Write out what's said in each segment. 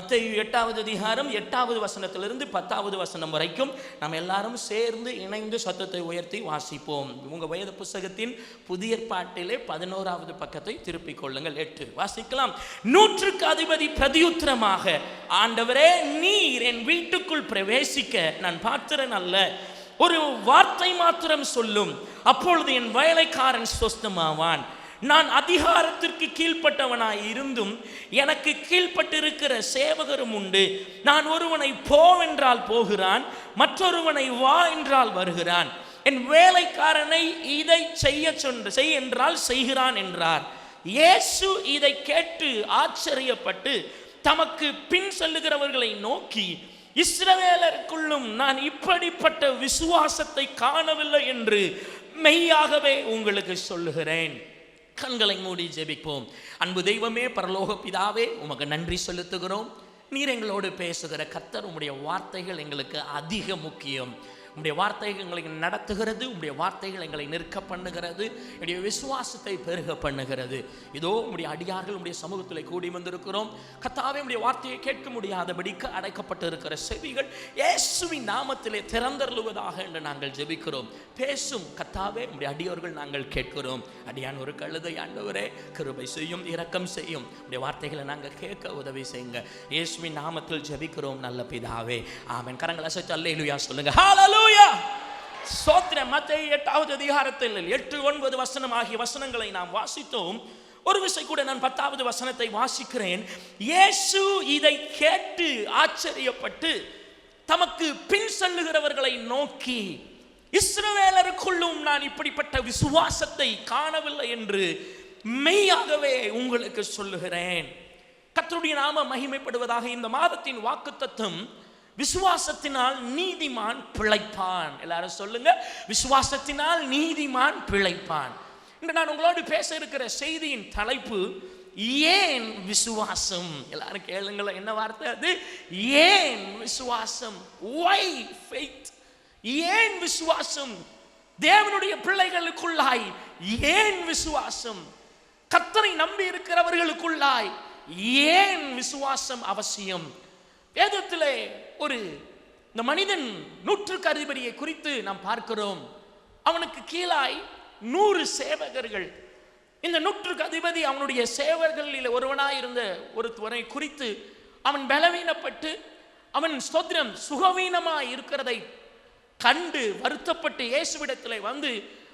மத்தேயு 8வது அதிகாரம் 8வது வசனத்திலிருந்து 10வது வசனம் வரைக்கும் நாம் எல்லாரும் சேர்ந்து இணைந்து சத்தத்தை உயர்த்தி வாசிப்போம். உங்க வேத புத்தகத்தின் புதிய ஏற்பாட்டிலே 11வது பக்கத்தை திருப்பிக் கொள்ளுங்கள். 8 வாசிக்கலாம். 100க்கு அதிபதி பிரதியுத்தரமாக, ஆண்டவரே, நீர் என் வீட்டுக்குள் பிரவேசிக்க நான் பாத்திரன் அல்ல. ஒரு வார்த்தை மாத்திரம் சொல்லும், அப்பொழுது என் வேலைக்காரன் சொஸ்தமாவான். நான் அதிகாரத்திற்கு கீழ்ப்பட்டவனாய் இருந்தும் எனக்கு கீழ்ப்பட்டிருக்கிற சேவகரும் உண்டு. நான் ஒருவனை போவென்றால் போகிறான், மற்றொருவனை வா என்றால் வருகிறான். என் வேலைக்காரனை இதை செய் என்றால் செய்கிறான் என்றார். இயேசு இதை கேட்டு ஆச்சரியப்பட்டு தமக்கு பின் செல்லுகிறவர்களை நோக்கி, இஸ்ரவேலருக்குள்ளும் நான் இப்படிப்பட்ட விசுவாசத்தை காணவில்லை என்று மெய்யாகவே உங்களுக்கு சொல்லுகிறேன். கண்களை மூடி ஜெபிப்போம். அன்பு தெய்வமே, பரலோக பிதாவே, உமக்கு நன்றி செலுத்துகிறோம். நீர் எங்களோடு பேசுகிற கர்த்தர், உம்முடைய வார்த்தைகள் எங்களுக்கு அதிக முக்கியம். உம்முடைய வார்த்தைகள் எங்களை நடத்துகிறது, உம்முடைய வார்த்தைகள் எங்களை நிற்க பண்ணுகிறது, என்னுடைய விசுவாசத்தை பெருக பண்ணுகிறது. இதோ உம்முடைய அடியார்கள் உம்முடைய சமூகத்தில் கூடி வந்திருக்கிறோம். கர்த்தாவே, உம்முடைய வார்த்தையை கேட்க முடியாதபடிக்கு அடைக்கப்பட்டு இருக்கிற செவிகள் இயேசுவின் நாமத்திலே திறந்தருளுவதாக என்று நாங்கள் ஜெபிக்கிறோம். பேசும் கர்த்தாவே, உம்முடைய அடியார்கள் நாங்கள் கேட்கிறோம். அடியான் ஒரு கழுதை, ஆண்டவரே கிருபை செய்யும், இரக்கம் செய்யும். உம்முடைய வார்த்தைகளை நாங்கள் கேட்க உதவி செய்யுங்க. இயேசுவின் நாமத்தில் ஜெபிக்கிறோம் நல்ல பிதாவே, ஆமென். கரங்களை அசைத்து அல்லேலூயா சொல்லுங்க. ஹல்லேலூயா. சோத்திரம். மத்தேயு 8வது அதிகாரத்தில் 8, 9 வசனம் ஆகிய வசனங்களை நாம் வாசித்தோம். ஒரு விசை கூட நான் 10வது வசனத்தை வாசிக்கிறேன். இயேசு இதை கேட்டு ஆச்சரியப்பட்டு தமக்கு பின் செல்லுகிறவர்களை நோக்கி, இஸ்ரவேலருக்குள்ளும் நான் இப்படிப்பட்ட விசுவாசத்தை காணவில்லை என்று மெய்யாகவே உங்களுக்கு சொல்லுகிறேன். கர்த்தருடைய நாம மகிமைப்படுவதாக. இந்த மாதத்தின் வாக்குத்தத்தம், விசுவாசத்தினால் நீதிமான் பிழைப்பான். எல்லாரும் சொல்லுங்க, விசுவாசத்தினால் நீதிமான் பிழைப்பான். இன்று நான் உங்களோடு பேச இருக்கிற செய்தியின் தலைப்பு, ஏன் விசுவாசம். எல்லாரும் கேளுங்களேன், என்ன வார்த்தை அது? ஏன் விசுவாசம். Why faith? ஏன் விசுவாசம்? தேவனுடைய பிள்ளைகளுக்குள்ளாய் ஏன் விசுவாசம்? கர்த்தரை நம்பி இருக்கிறவர்களுக்குள்ளாய் ஏன் விசுவாசம் அவசியம்? வேதத்திலே இந்த மனிதன் 100க்கு அதிபதியை குறித்து நாம் பார்க்கிறோம். அவனுக்கு கீழாய் 100 சேவகர்கள். இந்த 100க்கு அதிபதி அவனுடைய சேவகர்களில் ஒருவனாய் இருந்த ஒருவனை குறித்து அவன் பலவீனப்பட்டு, அவன் ஸ்தோத்திரம் சுகவீனமாய் இருக்கிறதை கண்டு வருத்தப்பட்டு இயேசுவிடத்தில் வந்து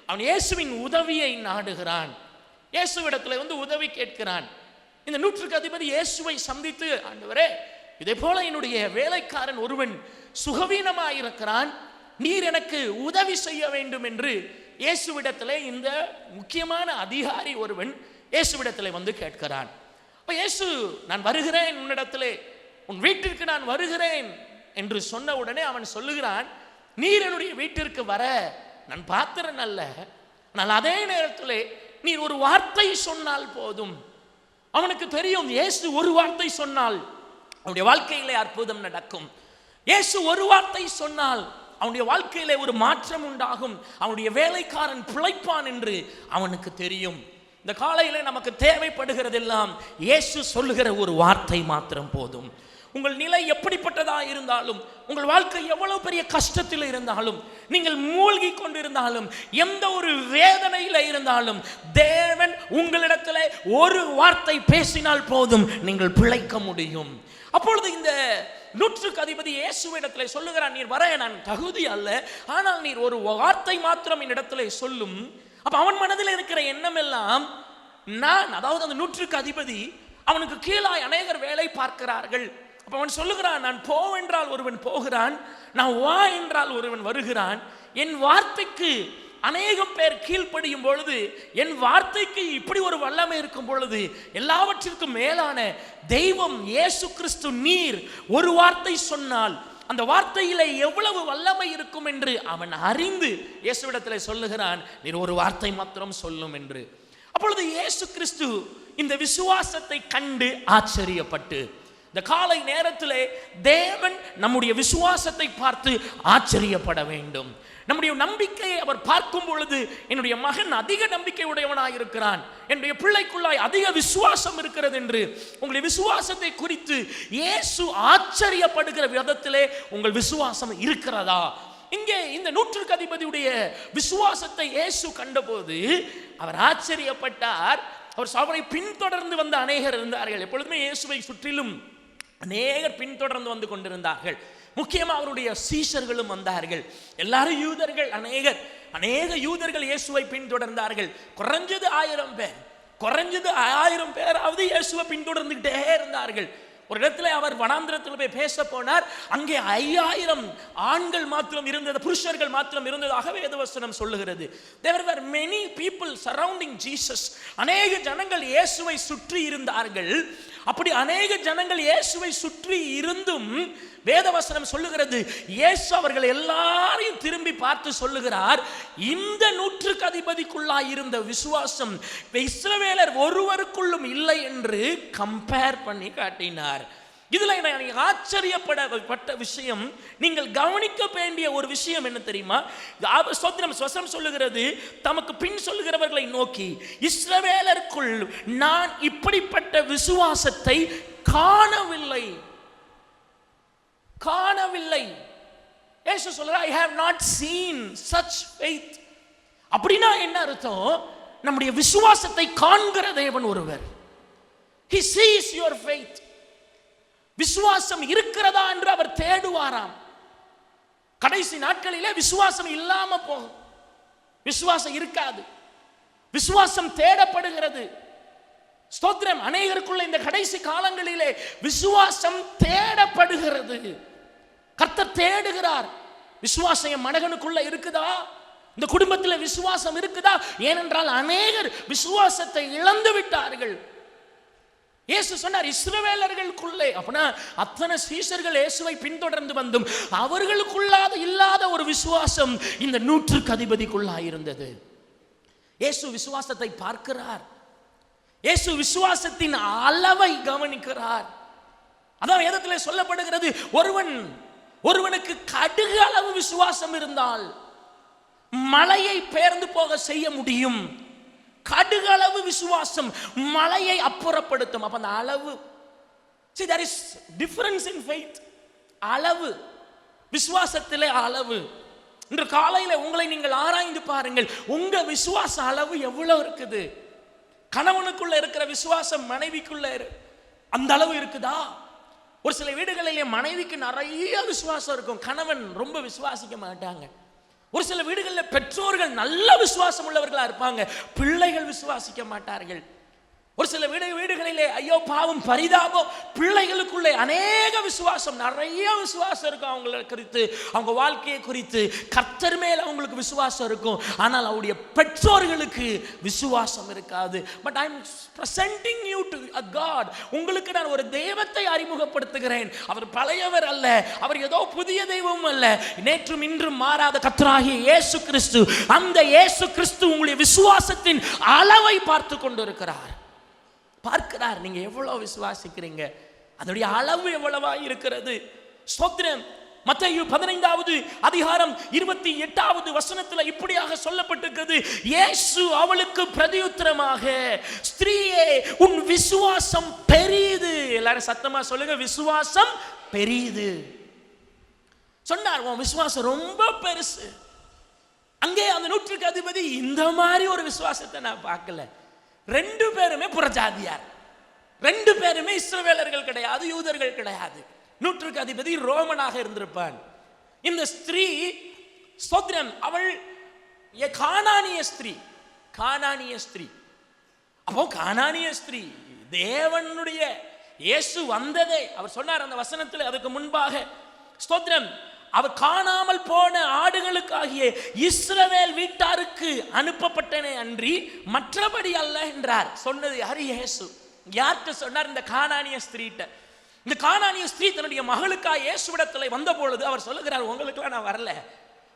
அவன் இயேசுவின் உதவியை நாடுகிறான். இயேசுவிடத்தில் வந்து உதவி கேட்கிறான். இந்த 100க்கு அதிபதி இயேசுவை சந்தித்து, ஆண்டவரே, இதே போல என்னுடைய வேலைக்காரன் ஒருவன் சுகவீனமாயிருக்கிறான், நீர் எனக்கு உதவி செய்ய வேண்டும் என்று இயேசுவிடத்திலே இந்த முக்கியமான அதிகாரி ஒருவன் இயேசுவிடத்திலே வந்து கேட்கிறான். அப்ப இயேசு, நான் வருகிறேன் உன்னிடத்திலே, உன் வீட்டிற்கு நான் வருகிறேன் என்று சொன்ன உடனே அவன் சொல்லுகிறான், நீர் என்னுடைய வீட்டிற்கு வர நான் பாத்திரன் அல்ல, ஆனால் அதே நேரத்திலே நீர் ஒரு வார்த்தை சொன்னால் போதும். அவனுக்கு தெரியும், இயேசு ஒரு வார்த்தை சொன்னால் அவனுடைய வாழ்க்கையிலே அற்புதம் நடக்கும். இயேசு ஒரு வார்த்தை சொன்னால் அவனுடைய வாழ்க்கையிலே ஒரு மாற்றம் உண்டாகும், அவனுடைய வேலைக்காரன் பிழைப்பான் என்று அவனுக்கு தெரியும். இந்த காலையிலே நமக்கு தேவைப்படுகிறதெல்லாம் இயேசு சொல்லுகிற ஒரு வார்த்தை மாத்திரம் போதும். உங்கள் நிலை எப்படிப்பட்டதா இருந்தாலும், உங்கள் வாழ்க்கை எவ்வளவு பெரிய கஷ்டத்தில் இருந்தாலும், நீங்கள் மூழ்கி கொண்டிருந்தாலும், எந்த ஒரு வேதனையில் இருந்தாலும், தேவன் உங்களிடத்தில் ஒரு வார்த்தை பேசினால் போதும், நீங்கள் பிழைக்க முடியும். அப்பொழுது இந்த 100க்கு அதிபதி இயேசுவிடத்தில் சொல்லுகிறான், நீர் வர நான் தகுதி அல்ல, ஆனால் நீர் ஒரு வார்த்தை மாத்திரம் என்னிடத்தில் சொல்லும். அப்ப அவன் மனதில் இருக்கிற எண்ணம் எல்லாம், நான், அதாவது அந்த 100க்கு அதிபதி, அவனுக்கு கீழாய் அநேகர் வேலை பார்க்கிறார்கள். அப்ப அவன் சொல்லுகிறான், நான் போவென்றால் ஒருவன் போகிறான், நான் வா என்றால் ஒருவன் வருகிறான். என் வார்த்தைக்கு அநேகம் பேர் கீழ்ப்படியும் பொழுது, என் வார்த்தைக்கு இப்படி ஒரு வல்லமை இருக்கும் பொழுது, எல்லாவற்றிற்கும் மேலான தெய்வம் இயேசு கிறிஸ்து, நீர் ஒரு வார்த்தை சொன்னால் அந்த வார்த்தையிலே எவ்வளவு வல்லமை இருக்கும் என்று அவன் அறிந்து இயேசுவிடத்தில் சொல்லுகிறான், நீர் ஒரு வார்த்தை மாத்திரம் சொல்லும் என்று. அப்பொழுது இயேசு கிறிஸ்து இந்த விசுவாசத்தை கண்டு ஆச்சரியப்பட்டு, இந்த காலை நேரத்திலே தேவன் நம்முடைய விசுவாசத்தை பார்த்து ஆச்சரியப்பட வேண்டும். நம்முடைய நம்பிக்கையை அவர் பார்க்கும் பொழுது என்னுடைய மகன் அதிக நம்பிக்கை உடையவனாய் இருக்கிறான், என்னுடைய பிள்ளைக்குள்ளாய் அதிக விசுவாசம் இருக்கிறது என்று உங்களுடைய விசுவாசத்தை குறித்து இயேசு ஆச்சரியப்படுகிற விதத்திலே உங்கள் விசுவாசம் இருக்கிறதா? இங்கே இந்த நூற்றுக்கு அதிபதியுடைய விசுவாசத்தை இயேசு கண்டபோது அவர் ஆச்சரியப்பட்டார். அவரை பின்தொடர்ந்து வந்த அநேகர் இருந்தார்கள். எப்பொழுதுமே இயேசுவை சுற்றிலும் அநேகர் பின்தொடர்ந்து வந்து கொண்டிருந்தார்கள். முக்கியமாக அவருடைய சீஷர்களும் வந்தார்கள். எல்லாரும் யூதர்கள். அநேக யூதர்கள் இயேசுவை பின்தொடர்ந்தார்கள். குறைஞ்சது 1000 பேராவது இயேசுவை பின்தொடர்ந்துகிட்டே இருந்தார்கள். ஒரு இடத்துல அவர் வனாந்திரத்தில் போய் பேச போனார். அங்கே 5000 ஆண்கள் மாத்திரம் இருந்தது, புருஷர்கள் மாத்திரம் இருந்ததாக வேதவசனம் சொல்லுகிறது. There were many people surrounding Jesus. அநேக ஜனங்கள் இயேசுவை சுற்றி இருந்தார்கள். அப்படி அநேக ஜனங்கள் இயேசுவை சுற்றி இருந்தும் வேதவசனம் சொல்லுகிறது, இயேசு அவர்கள் எல்லாரையும் திரும்பி பார்த்து சொல்லுகிறார், இந்த நூற்றுக்கு அதிபதிக்குள்ளாய் இருந்த விசுவாசம் இஸ்ரவேலர் ஒருவருக்குள்ளும் இல்லை என்று கம்பேர் பண்ணி காட்டினார். இதுல எனக்கு ஆச்சரியப்பட்ட விஷயம், நீங்கள் கவனிக்க வேண்டிய ஒரு விஷயம் என்ன தெரியுமா? வசனம் சொல்லுகிறது, தமக்கு பின் சொல்லுகிறவர்களை நோக்கி, இஸ்ரவேலருக்குள் நான் இப்படிப்பட்ட விசுவாசத்தை காணவில்லை. இயேசு சொல்றார், I have not seen such faith. அப்படினா என்ன அர்த்தம்? நம்முடைய விசுவாசத்தை காண்கிற தேவன் ஒருவர். He sees your faith. விசுவாசம் இருக்கிறதா என்று அவர் தேடுவாராம். கடைசி நாட்களிலே விசுவாசம் இல்லாம போகும். விசுவாசம் இருக்காது. விசுவாசம் தேடப்படுகிறது. ஸ்தோத்திரம். அநேகருக்குள்ள இந்த கடைசி காலங்களிலே விசுவாசம் தேடப்படுகிறது. கர்த்தர் தேடுகிறார். விசுவாசம் என் மகனுக்குள்ள இருக்குதா? இந்த குடும்பத்தில் விசுவாசம் இருக்குதா? ஏனென்றால் அநேகர் விசுவாசத்தை இழந்து விட்டார்கள். இயேசு சொன்னார், இஸ்ரவேலர்களுக்குள்ளே, அப்படின்னா அத்தனை சீஷர்கள் இயேசுவை பின்தொடர்ந்து வந்தும் அவர்களுக்குள்ளாத இல்லாத ஒரு விசுவாசம் இந்த நூற்றுக்கு அதிபதிக்குள்ளாய் இருந்தது. இயேசு விசுவாசத்தை பார்க்கிறார். இயேசு விசுவாசத்தின் அளவை கவனிக்கிறார். அதான் வேதத்திலே சொல்லப்படுகிறது, ஒருவனுக்கு கடுகு அளவு விசுவாசம் இருந்தால் மலையை பெயர்ந்து போக செய்ய முடியும். கடுகு அளவு விசுவாசம் மலையை அப்புறப்படுத்தும். அப்ப அந்த அளவு, see there is difference in faith. அளவு, விசுவாசத்திலே அளவு. இன்று காலையில உங்களை நீங்கள் ஆராய்ந்து பாருங்கள், உங்க விசுவாச அளவு எவ்வளவு இருக்குது? கணவனுக்குள்ள இருக்கிற விசுவாசம் மனைவிக்குள்ள அந்த அளவு இருக்குதா? ஒரு சில வீடுகளிலே மனைவிக்கு நிறைய விசுவாசம் இருக்கும், கணவன் ரொம்ப விசுவாசிக்க மாட்டாங்க. ஒரு சில வீடுகளில் பெற்றோர்கள் நல்ல விசுவாசம் உள்ளவர்களா இருப்பாங்க, பிள்ளைகள் விசுவாசிக்க மாட்டார்கள். ஒரு சில வீடுகளிலே ஐயோ பாவம் பரிதாபம், பிள்ளைகளுக்குள்ளே அநேக விசுவாசம், நிறைய விசுவாசம் இருக்கும் அவங்களை குறித்து, அவங்க வாழ்க்கையை குறித்து, கர்த்தர் மேல் அவங்களுக்கு விசுவாசம் இருக்கும். ஆனால் அவருடைய பெற்றோர்களுக்கு விசுவாசம் இருக்காது. But I am presenting you to a God. உங்களுக்கு நான் ஒரு தெய்வத்தை அறிமுகப்படுத்துகிறேன். அவர் பழையவர் அல்ல, அவர் ஏதோ புதிய தெய்வம் அல்ல, நேற்றும் இன்றும் மாறாத கர்த்தராகிய இயேசு கிறிஸ்து. அந்த இயேசு கிறிஸ்து உங்களுடைய விசுவாசத்தின் அளவை பார்த்து கொண்டிருக்கிறார். பார்க்கிறார், நீங்க எவ்வளவு விசுவாசிக்கிறீங்க, அதனுடைய அளவு எவ்வளவா இருக்கிறது. ஸ்தோத்திரம். மத்தேயு 15வது அதிகாரம் 28வது வசனத்துல இப்படியாக சொல்லப்பட்டிருக்கிறது, இயேசு அவளுக்கு பிரதியுத்தரமாக, ஸ்திரீயே உன் விசுவாசம் பெரியது. எல்லாரும் சத்தமா சொல்லுங்க, விசுவாசம் பெரியது சொன்னார். உன் விசுவாசம் ரொம்ப பெருசு. அங்கே அந்த நூற்றுக்கு அதிபதி இந்த மாதிரி ஒரு விசுவாசத்தை நான் பார்க்கல. 2 பேருமே புறஜாதியார், 2 பேருமே இஸ்ரவேலர்கள் கிடையாது, யூதர்கள் கிடையாது. நூற்றுக்கு அதிபதி ரோமனாக இருந்திருப்பான். இந்த ஸ்திரீ, ஸ்தோத்திரம், அவள் கானானிய ஸ்திரீ. அப்போ கானானிய ஸ்திரீ தேவனுடைய இயேசு வந்ததே அவர் சொன்னார் அந்த வசனத்தில். அதுக்கு முன்பாக ஸ்தோத்திரம், அவர் காணாமல் போன ஆடுகளுக்காகிய இஸ்ரவேல் வீட்டாருக்கு அனுப்பப்பட்டனே அன்றி மற்றபடி அல்ல என்றார். சொன்னது யாரு? இயேசு. யார்கிட்ட சொன்னார்? இந்த கானானிய ஸ்திரீட்ட. இந்த கானானிய ஸ்திரீ தன்னுடைய மகளுக்காக இயேசுவிடத்தில் வந்த பொழுது அவர் சொல்லுகிறார், உங்களுக்கெல்லாம் நான் வரல,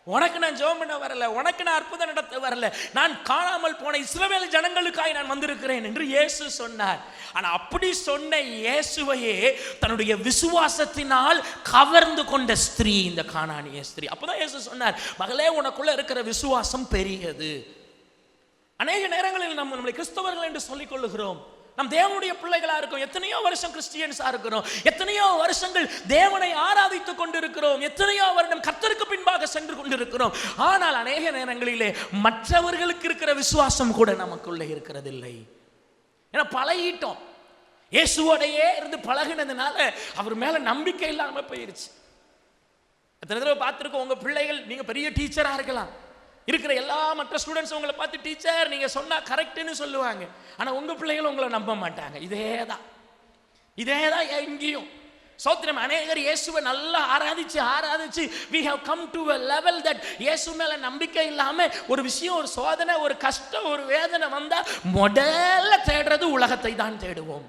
உனக்கு நான் ஜெபம் பண்ண வரல, உனக்கு நான் அற்புதம் நடத்த வரல, நான் காணாமல் போன இஸ்ரவேல் ஜனங்களுக்காய் நான் வந்திருக்கிறேன் என்று இயேசு சொன்னார். ஆனா அப்படி சொன்ன இயேசுவையே தன்னுடைய விசுவாசத்தினால் கவர்ந்து கொண்ட ஸ்திரீ இந்த கானானிய ஸ்திரீ. அப்பதான் இயேசு சொன்னார், மகளே உனக்குள்ள இருக்கிற விசுவாசம் பெரியது. அநேக நேரங்களில் நம்மளை கிறிஸ்தவர்கள் என்று சொல்லிக் கொள்ளுகிறோம், நம் தேவனுடைய பிள்ளைகளா இருக்கோம், எத்தனையோ வருஷம் கிறிஸ்டியன்ஸா இருக்கிறோம், எத்தனையோ வருஷங்கள் தேவனை ஆராதித்துக் கொண்டிருக்கிறோம், எத்தனையோ வருடம் கர்த்தருக்கு பின்பாக சென்று கொண்டிருக்கிறோம். ஆனால் அநேக நேரங்களிலே மற்றவர்களுக்கு இருக்கிற விசுவாசம் கூட நமக்குள்ளே இருக்கிறதில்லை. ஏன்னா பழகிட்டோம், இயேசுவோடையே இருந்து பழகினதுனால அவர் மேல நம்பிக்கை இல்லாம போயிருச்சு. எத்தனை தடவை பார்த்திருக்கோம், உங்க பிள்ளைகள், நீங்க பெரிய டீச்சரா இருக்கலாம், இருக்கிற எல்லா மற்ற ஸ்டூடெண்ட்ஸ் உங்களை பார்த்து டீச்சர் நீங்க சொன்னா கரெக்ட்னு சொல்லுவாங்க, ஆனா உங்க பிள்ளைகள் உங்களை நம்ப மாட்டாங்க. இதேதான் எங்கேயும். சோத்திரம், அநேகர் இயேசுவை நல்லா ஆராதிச்சு we have come to a level that இயேசு மேல நம்பிக்கை இல்லாம ஒரு விஷயம், ஒரு சோதனை, ஒரு கஷ்டம், ஒரு வேதனை வந்தா முதல்ல தேடுறது உலகத்தை தான் தேடுவோம்.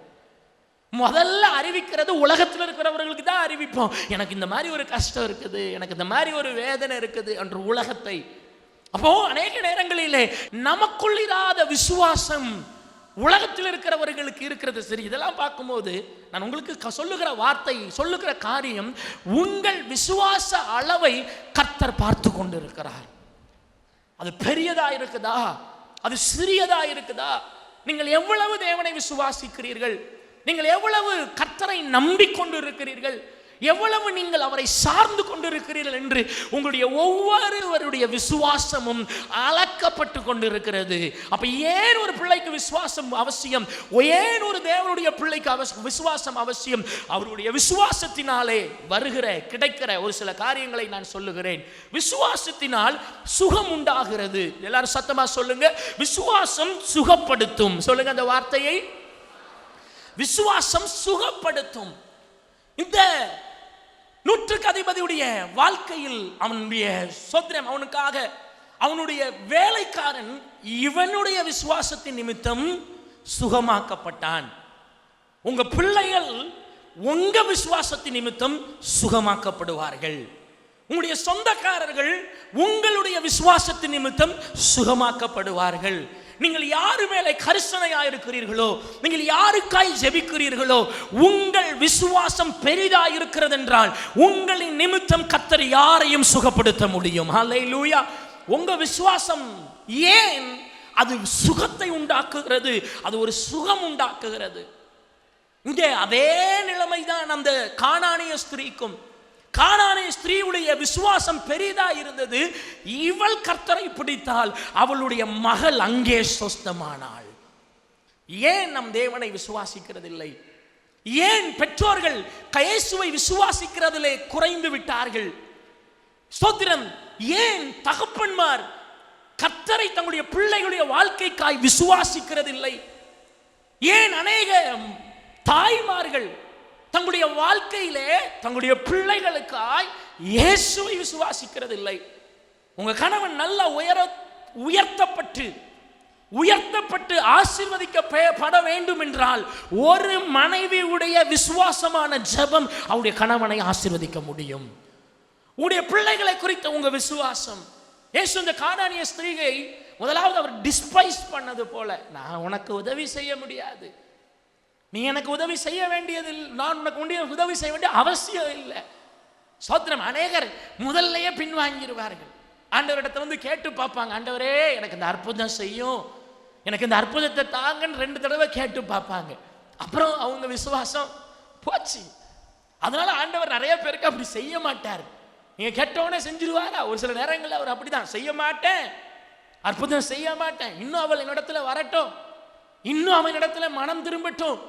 முதல்ல அறிவிக்கிறது உலகத்தில் இருக்கிறவர்களுக்கு தான் அறிவிப்போம். எனக்கு இந்த மாதிரி ஒரு கஷ்டம் இருக்குது, எனக்கு இந்த மாதிரி ஒரு வேதனை இருக்குது என்ற உலகத்தை. அப்போ அநேக நேரங்களிலே நமக்குள் இராத விசுவாசம் உலகத்தில் இருக்கிறவர்களுக்கு இருக்கிறது. சரி, இதெல்லாம் பார்க்கும்போது நான் உங்களுக்கு சொல்லுகிற வார்த்தை, சொல்லுகிற காரியம், உங்கள் விசுவாச அளவை கர்த்தர் பார்த்து கொண்டு இருக்கிறார். அது பெரியதா இருக்குதா, அது சிறியதா இருக்குதா, நீங்கள் எவ்வளவு தேவனை விசுவாசிக்கிறீர்கள், நீங்கள் எவ்வளவு கர்த்தரை நம்பிக்கொண்டு இருக்கிறீர்கள், எவ்வளவு நீங்கள் அவரை சார்ந்து கொண்டிருக்கிறீர்கள் என்று உங்களுடைய ஒவ்வொருவருடைய விசுவாசமும் அளக்கப்பட்டு கொண்டிருக்கிறது. அப்ப ஏன் ஒரு பிள்ளைக்கு விசுவாசம் அவசியம், ஏன் ஒரு தேவனுடைய பிள்ளைக்கு விசுவாசம் அவசியம்? அவருடைய விசுவாசத்தினாலே வருகிற கிடைக்கிற ஒரு சில காரியங்களை நான் சொல்லுகிறேன். விசுவாசத்தினால் சுகம் உண்டாகிறது. எல்லாரும் சத்தமா சொல்லுங்க, விசுவாசம் சுகப்படுத்தும். சொல்லுங்க அந்த வார்த்தையை, விசுவாசம் சுகப்படுத்தும். இந்த நூற்றுக்கு அதிபதியுடைய வாழ்க்கையில் அவனுடைய சோத்திரம், அவனுக்காக அவனுடைய வேலைக்காரன் இவனுடைய விசுவாசத்தின் நிமித்தம் சுகமாக்கப்பட்டான். உங்க பிள்ளைகள் உங்க விசுவாசத்தின் நிமித்தம் சுகமாக்கப்படுவார்கள். உங்களுடைய சொந்தக்காரர்கள் உங்களுடைய விசுவாசத்தின் நிமித்தம் சுகமாக்கப்படுவார்கள். நீங்கள் யாரு மேலே கரிசனையாக இருக்கிறீர்களோ, நீங்கள் யாருக்காய் ஜெபிக்கிறீர்களோ, உங்கள் விசுவாசம் பெரிதா இருக்கிறது என்றால் உங்களின் நிமித்தம் கர்த்தர் யாரையும் சுகப்படுத்த முடியும். ஹல்லேலூயா. உங்க விசுவாசம் ஏன் அது சுகத்தை உண்டாக்குகிறது, அது ஒரு சுகம் உண்டாக்குகிறது. இங்கே அதே நிலைமைதான் அந்த கானானிய ஸ்திரீக்கும். கானானிய ஸ்திரீவுடைய விசுவாசம் பெரிதா இருந்தது. இவள் கர்த்தரை பிடித்தால் அவளுடைய மகள் அங்கே சொஸ்தமானாள். ஏன் நம் தேவனை விசுவாசிக்கிறதில்லை? ஏன் பெற்றோர்கள் இயேசுவை விசுவாசிக்கிறதிலே குறைந்து விட்டார்கள்? ஸ்தோத்திரம். ஏன் தகப்பன்மார் கர்த்தரை தங்களுடைய பிள்ளைகளுடைய வாழ்க்கைக்காய் விசுவாசிக்கிறதில்லை? ஏன் அநேக தாய்மார்கள் தங்களுடைய வாழ்க்கையிலே தங்களுடைய பிள்ளைகளுக்காய் இயேசுவை விசுவாசிக்கிறதில்லை? உங்க கணவன் நல்ல உயர்த்தப்பட்டு ஆசீர்வதிக்கப்பட வேண்டும் என்றால் ஒரு மனைவியுடைய விசுவாசமான ஜெபம் அவருடைய கணவனை ஆசீர்வதிக்க முடியும். உங்களுடைய பிள்ளைகளை குறித்த உங்க விசுவாசம். இயேசு இந்த கானானிய ஸ்திரீயை முதலாவது அவர் டிஸ்பைஸ் பண்ணது போல, நான் உனக்கு உதவி செய்ய முடியாது, நீ எனக்கு உதவி செய்ய வேண்டியதில்லை, நான் உனக்கு உதவி செய்ய வேண்டிய அவசியம் இல்லை. ஸ்தோத்திரம். அநேகர் முதல்லையே பின்வாங்கிடுவார்கள். ஆண்டவரிடத்தை வந்து கேட்டு பார்ப்பாங்க, ஆண்டவரே எனக்கு இந்த அற்புதம் செய்யும், எனக்கு இந்த அற்புதத்தை தாங்கன்னு 2 தடவை கேட்டு பார்ப்பாங்க. அப்புறம் அவங்க விசுவாசம் போச்சு. அதனால ஆண்டவர் நிறைய பேருக்கு அப்படி செய்ய மாட்டார். நீங்க கேட்டவனே செஞ்சிருவாரா? ஒரு சில நேரங்களில் அவர் அப்படிதான், செய்ய மாட்டேன், அற்புதம் செய்ய மாட்டேன், இன்னும் அவள் என்னிடத்துல வரட்டும், இன்னும் அவன் இடத்துல மனம் திரும்பட்டும்,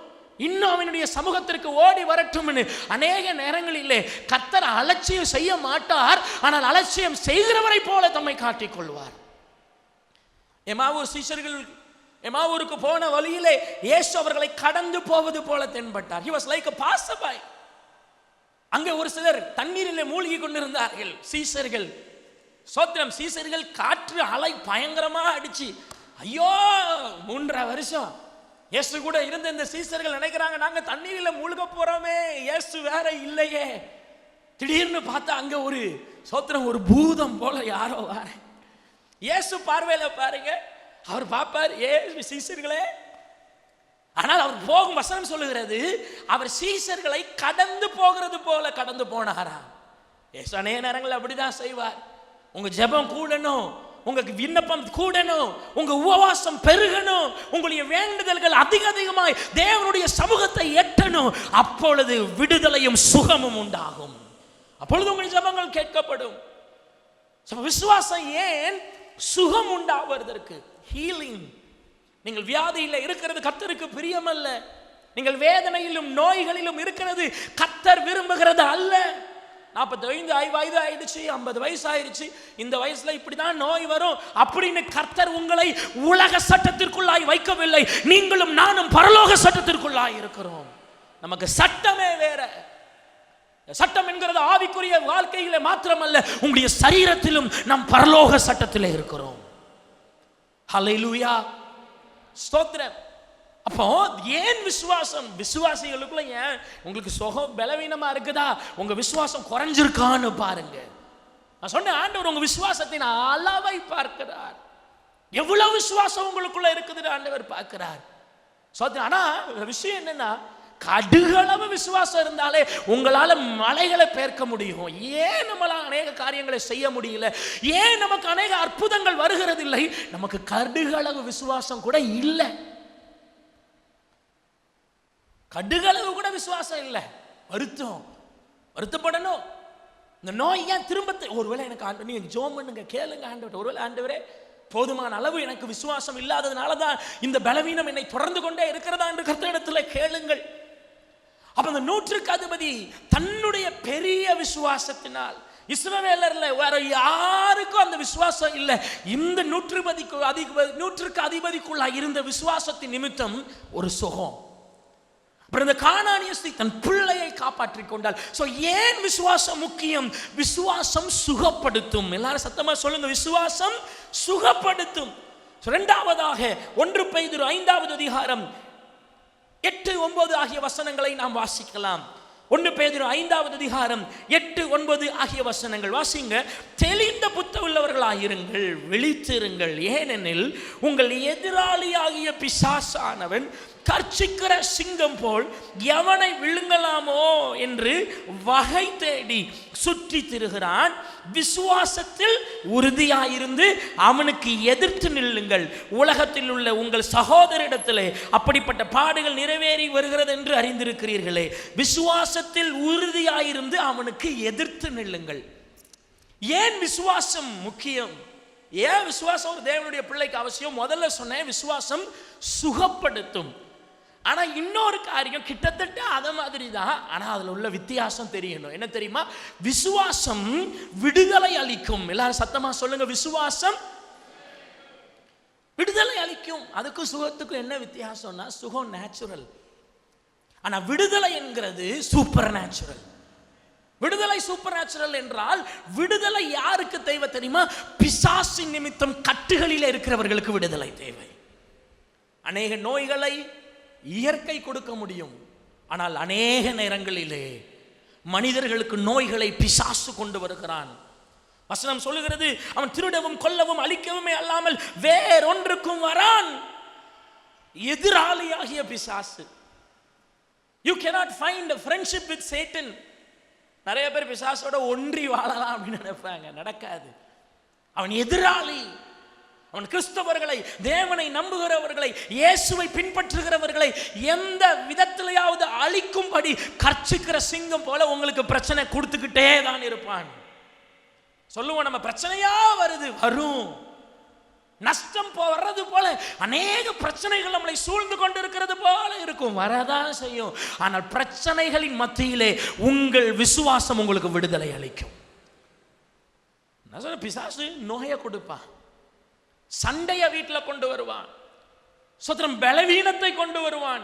இன்னும் அவனுடைய சமூகத்திற்கு ஓடி வரட்டும். அநேக நேரங்களிலே கர்த்தர் அலட்சியம் செய்ய மாட்டார், ஆனால் அலட்சியம் செய்கிறவரை போல தம்மை காட்டிக் கொள்வார். எமாவூருக்கு போன வழியிலே இயேசு அவர்களை கடந்து போவது போல தென்பட்டார். He was like a passerby. அங்கே ஒரு சிலர் தண்ணீரிலே மூழ்கி கொண்டிருந்தார்கள். சீசர்கள், சோத்திரம், சீசர்கள் காற்று அலை பயங்கரமா அடிச்சு, ஐயோ 3.5 வருஷம் இயேசு கூட இருந்த இந்த சீசர்கள் நினைக்கிறாங்க, நாங்க தண்ணீரில் மூழ்க போறோமே, இயேசு வேற இல்லையே, திடீர்னு பார்த்தா அங்க ஒரு சோத்திரம், ஒரு பூதம் போல யாரோ வார. இயேசு பார்வையில பாருங்க, அவர் பார்ப்பார் சீசர்களே. ஆனால் அவர் போகும் வசனம் சொல்லுகிறது, அவர் சீசர்களை கடந்து போகிறது போல கடந்து போனாரா. இயேசு அநேக நேரங்கள் அப்படிதான் செய்வார். உங்க ஜெபம் கூடணும், உங்க விண்ணப்பம் கூடணும், உங்க உபவாசம் பெருகணும், உங்களுடைய வேண்டுதல்கள் அதிக அதிகமாய் தேவனுடைய சமூகத்தை எட்டணும். அப்பொழுது விடுதலையும் சுகமும் உண்டாகும். அப்பொழுது உங்கள் ஜெபங்கள் கேட்கப்படும். விசுவாசம் ஏன்? சுகம் உண்டாவதற்கு, ஹீலிங். நீங்கள் வியாதியில் இருக்கிறது கர்த்தருக்கு பிரியமல்ல. நீங்கள் வேதனையிலும் நோய்களிலும் இருக்கிறது கர்த்தர் விரும்புகிறது அல்ல. 45 வயது ஆயிடுச்சு, 50 வயசு ஆயிடுச்சு, இந்த வயசுல இப்படிதான் நோய் வரும் அப்படின்னு கர்த்தர் உங்களை உலக சட்டத்திற்குள்ளாய் வைக்கவில்லை. நீங்களும் நானும் பரலோக சட்டத்திற்குள்ளாய் இருக்கிறோம். நமக்கு சட்டமே வேற. சட்டம் என்கிறது ஆவிக்குரிய வாழ்க்கையில மாத்திரமல்ல, உங்களுடைய சரீரத்திலும் நாம் பரலோக சட்டத்திலே இருக்கிறோம். ஹல்லேலூயா, ஸ்தோத்திரம். அப்போ ஏன் விசுவாசம்? விசுவாசிகளுக்குள்ள ஏன் உங்களுக்கு சுகம் பலவீனமா இருக்குதா? உங்க விசுவாசம் குறைஞ்சிருக்கான்னு பாருங்க. நான் சொன்ன ஆண்டவர் உங்க விசுவாசத்தின் அளவை பார்க்கிறார். எவ்வளவு விசுவாசம் உங்களுக்குள்ள இருக்குதுன்னு ஆண்டவர் பார்க்கிறார். ஸ்தோத்திரம். ஆனா விஷயம் என்னன்னா, கடுகளவு விசுவாசம் இருந்தாலே உங்களால மலைகளை பெயர்க்க முடியும். ஏன் நம்மளால அநேக காரியங்களை செய்ய முடியல? ஏன் நமக்கு அநேக அற்புதங்கள் வருகிறது இல்லை? நமக்கு கடுகளவு விசுவாசம் கூட இல்லை. கடுகளவு கூட விசுவாசம் இல்லை. வருத்தப்படணும். இந்த நோய் ஏன் திரும்ப? ஒருவேளை எனக்கு ஆண்டு, நீங்க ஜெபம் பண்ணுங்க, கேளுங்க ஆண்டவரே. ஒருவேளை ஆண்டவரே போதுமான அளவு எனக்கு விசுவாசம் இல்லாததுனால தான் இந்த பலவீனம் என்னை தொடர்ந்து கொண்டே இருக்கிறதா என்று கர்த்தரிடத்தில் கேளுங்கள். அப்ப அந்த 100க்கு அதிபதி தன்னுடைய பெரிய விசுவாசத்தினால், இஸ்ரவேலர்ல வேற யாருக்கும் அந்த விசுவாசம் இல்லை. இந்த 100க்கு அதிபதிக்குள்ள இருந்த விசுவாசத்தின் நிமித்தம் ஒரு சுகம். இந்த கானானிய ஸ்திரீ தன் பிள்ளையை காப்பாற்றிக் கொண்டாள். சோ ஏன் விசுவாசம் முக்கியம்? விசுவாசம் சுகப்படுத்தும். எல்லாரும் சத்தமா சொல்லுங்க, விசுவாசம் சுகப்படுத்தும். இரண்டாவதாக 1 பேதுரு 5வது அதிகாரம் 8, 9 ஆகிய வசனங்களை நாம் வாசிக்கலாம். 1 பேதுரு 5வது அதிகாரம் 8, 9 ஆகிய வசனங்கள் வாசிங்க. தெளிந்த புத்தி உள்ளவர்களாயிருங்கள், விழித்திருங்கள். ஏனெனில் உங்கள் எதிராளியாகிய பிசாசானவன் கர்ச்சிக்கிற சிங்கம் போல் எவனை விழுங்கலாமோ என்று வகை தேடி சுற்றி திரிகிறான். விசுவாசத்தில் உறுதியாயிருந்து அவனுக்கு எதிர்த்து நில்லுங்கள். உலகத்தில் உள்ள உங்கள் சகோதரிடத்திலே அப்படிப்பட்ட பாடுகள் நிறைவேறி வருகிறது என்று அறிந்திருக்கிறீர்களே. விசுவாசத்தில் உறுதியாயிருந்து அவனுக்கு எதிர்த்து நில்லுங்கள். ஏன் விசுவாசம் முக்கியம்? ஏன் விசுவாசம் ஒரு தேவனுடைய பிள்ளைக்கு அவசியம்? முதல்ல சொன்னேன், விசுவாசம் சுகப்படுத்தும். ஆனா இன்னொரு காரியம் கிட்டத்தட்ட அத மாதிரி தான், ஆனா அதுல உள்ள வித்தியாசம் தெரியணும். என்ன தெரியுமா? விசுவாசம் விடுதலை அளிக்கும். எல்லாரும் சத்தமா சொல்லுங்க, விசுவாசம் விடுதலை அளிக்கும். அதுக்கும் சுகத்துக்கும் என்ன வித்தியாசம்னா, சுகம் நேச்சுரல், ஆனா விடுதலை என்கிறது சூப்பர் நேச்சுரல். விடுதலை சூப்பர் நேச்சுரல் என்றால், விடுதலை யாருக்கு தேவை தெரியுமா? பிசாசின் நிமித்தம் கட்டுகளில் இருக்கிறவர்களுக்கு விடுதலை தேவை. அநேக நோய்களை இயற்கை கொடுக்க முடியும், ஆனால் அநேக நேரங்களிலே மனிதர்களுக்கு நோய்களை பிசாசு கொண்டு வருகிறான். வசனம் சொல்லுகிறது, அவன் திருடவும் கொல்லவும் அழிக்கவுமே அல்லாமல் வேறொன்றுக்கும் வரான். எதிராளியாகிய பிசாசு. You cannot find a friendship with Satan. நிறைய பேர் பிசாசோட ஒன்றி வாழலாம் அப்படின்னு நினைப்பாங்க, நடக்காது. அவன் எதிராளி. அவன் கிறிஸ்தவர்களை, தேவனை நம்புகிறவர்களை, இயேசுவை பின்பற்றுகிறவர்களை எந்த விதத்திலேயாவது அழிக்கும்படி கர்ச்சிக்கிற சிங்கம் போல உங்களுக்கு பிரச்சனை கொடுத்துக்கிட்டே தான் இருப்பான். சொல்லுவோம், நம்ம பிரச்சனையா வருது, வரும். நஷ்டம் வர்றது போல அநேக பிரச்சனைகள் நம்மளை சூழ்ந்து கொண்டு இருக்கிறது போல இருக்கும், வரதான் செய்யும். ஆனால் பிரச்சனைகளின் மத்தியிலே உங்கள் விசுவாசம் உங்களுக்கு விடுதலை அளிக்கும். பிசாசு நோயை கொடுப்பான், சண்டைய வீட்டில் கொண்டு வருவான், சுதந்திரம் பலவீனத்தை கொண்டு வருவான்,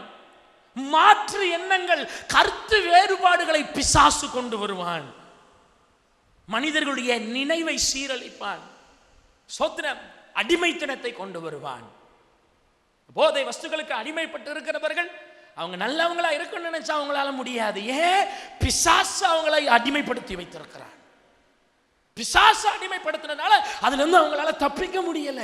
மாற்று எண்ணங்கள், கருத்து வேறுபாடுகளை பிசாசு கொண்டு வருவான், மனிதர்களுடைய நினைவை சீரழிப்பான், சுதந்திரம் அடிமைத்தனத்தை கொண்டு வருவான். போதை வஸ்துகளுக்கு அடிமைப்பட்டு இருக்கிறவர்கள் அவங்க நல்லவங்களா இருக்கணும்னு நினைச்சா அவங்களால முடியாது. ஏன்? பிசாசு அவங்களை அடிமைப்படுத்தி வைத்திருக்கிறார். பிசாசு அடிமைப்படுத்தினால அதுல இருந்து அவங்களால தப்பிக்க முடியல.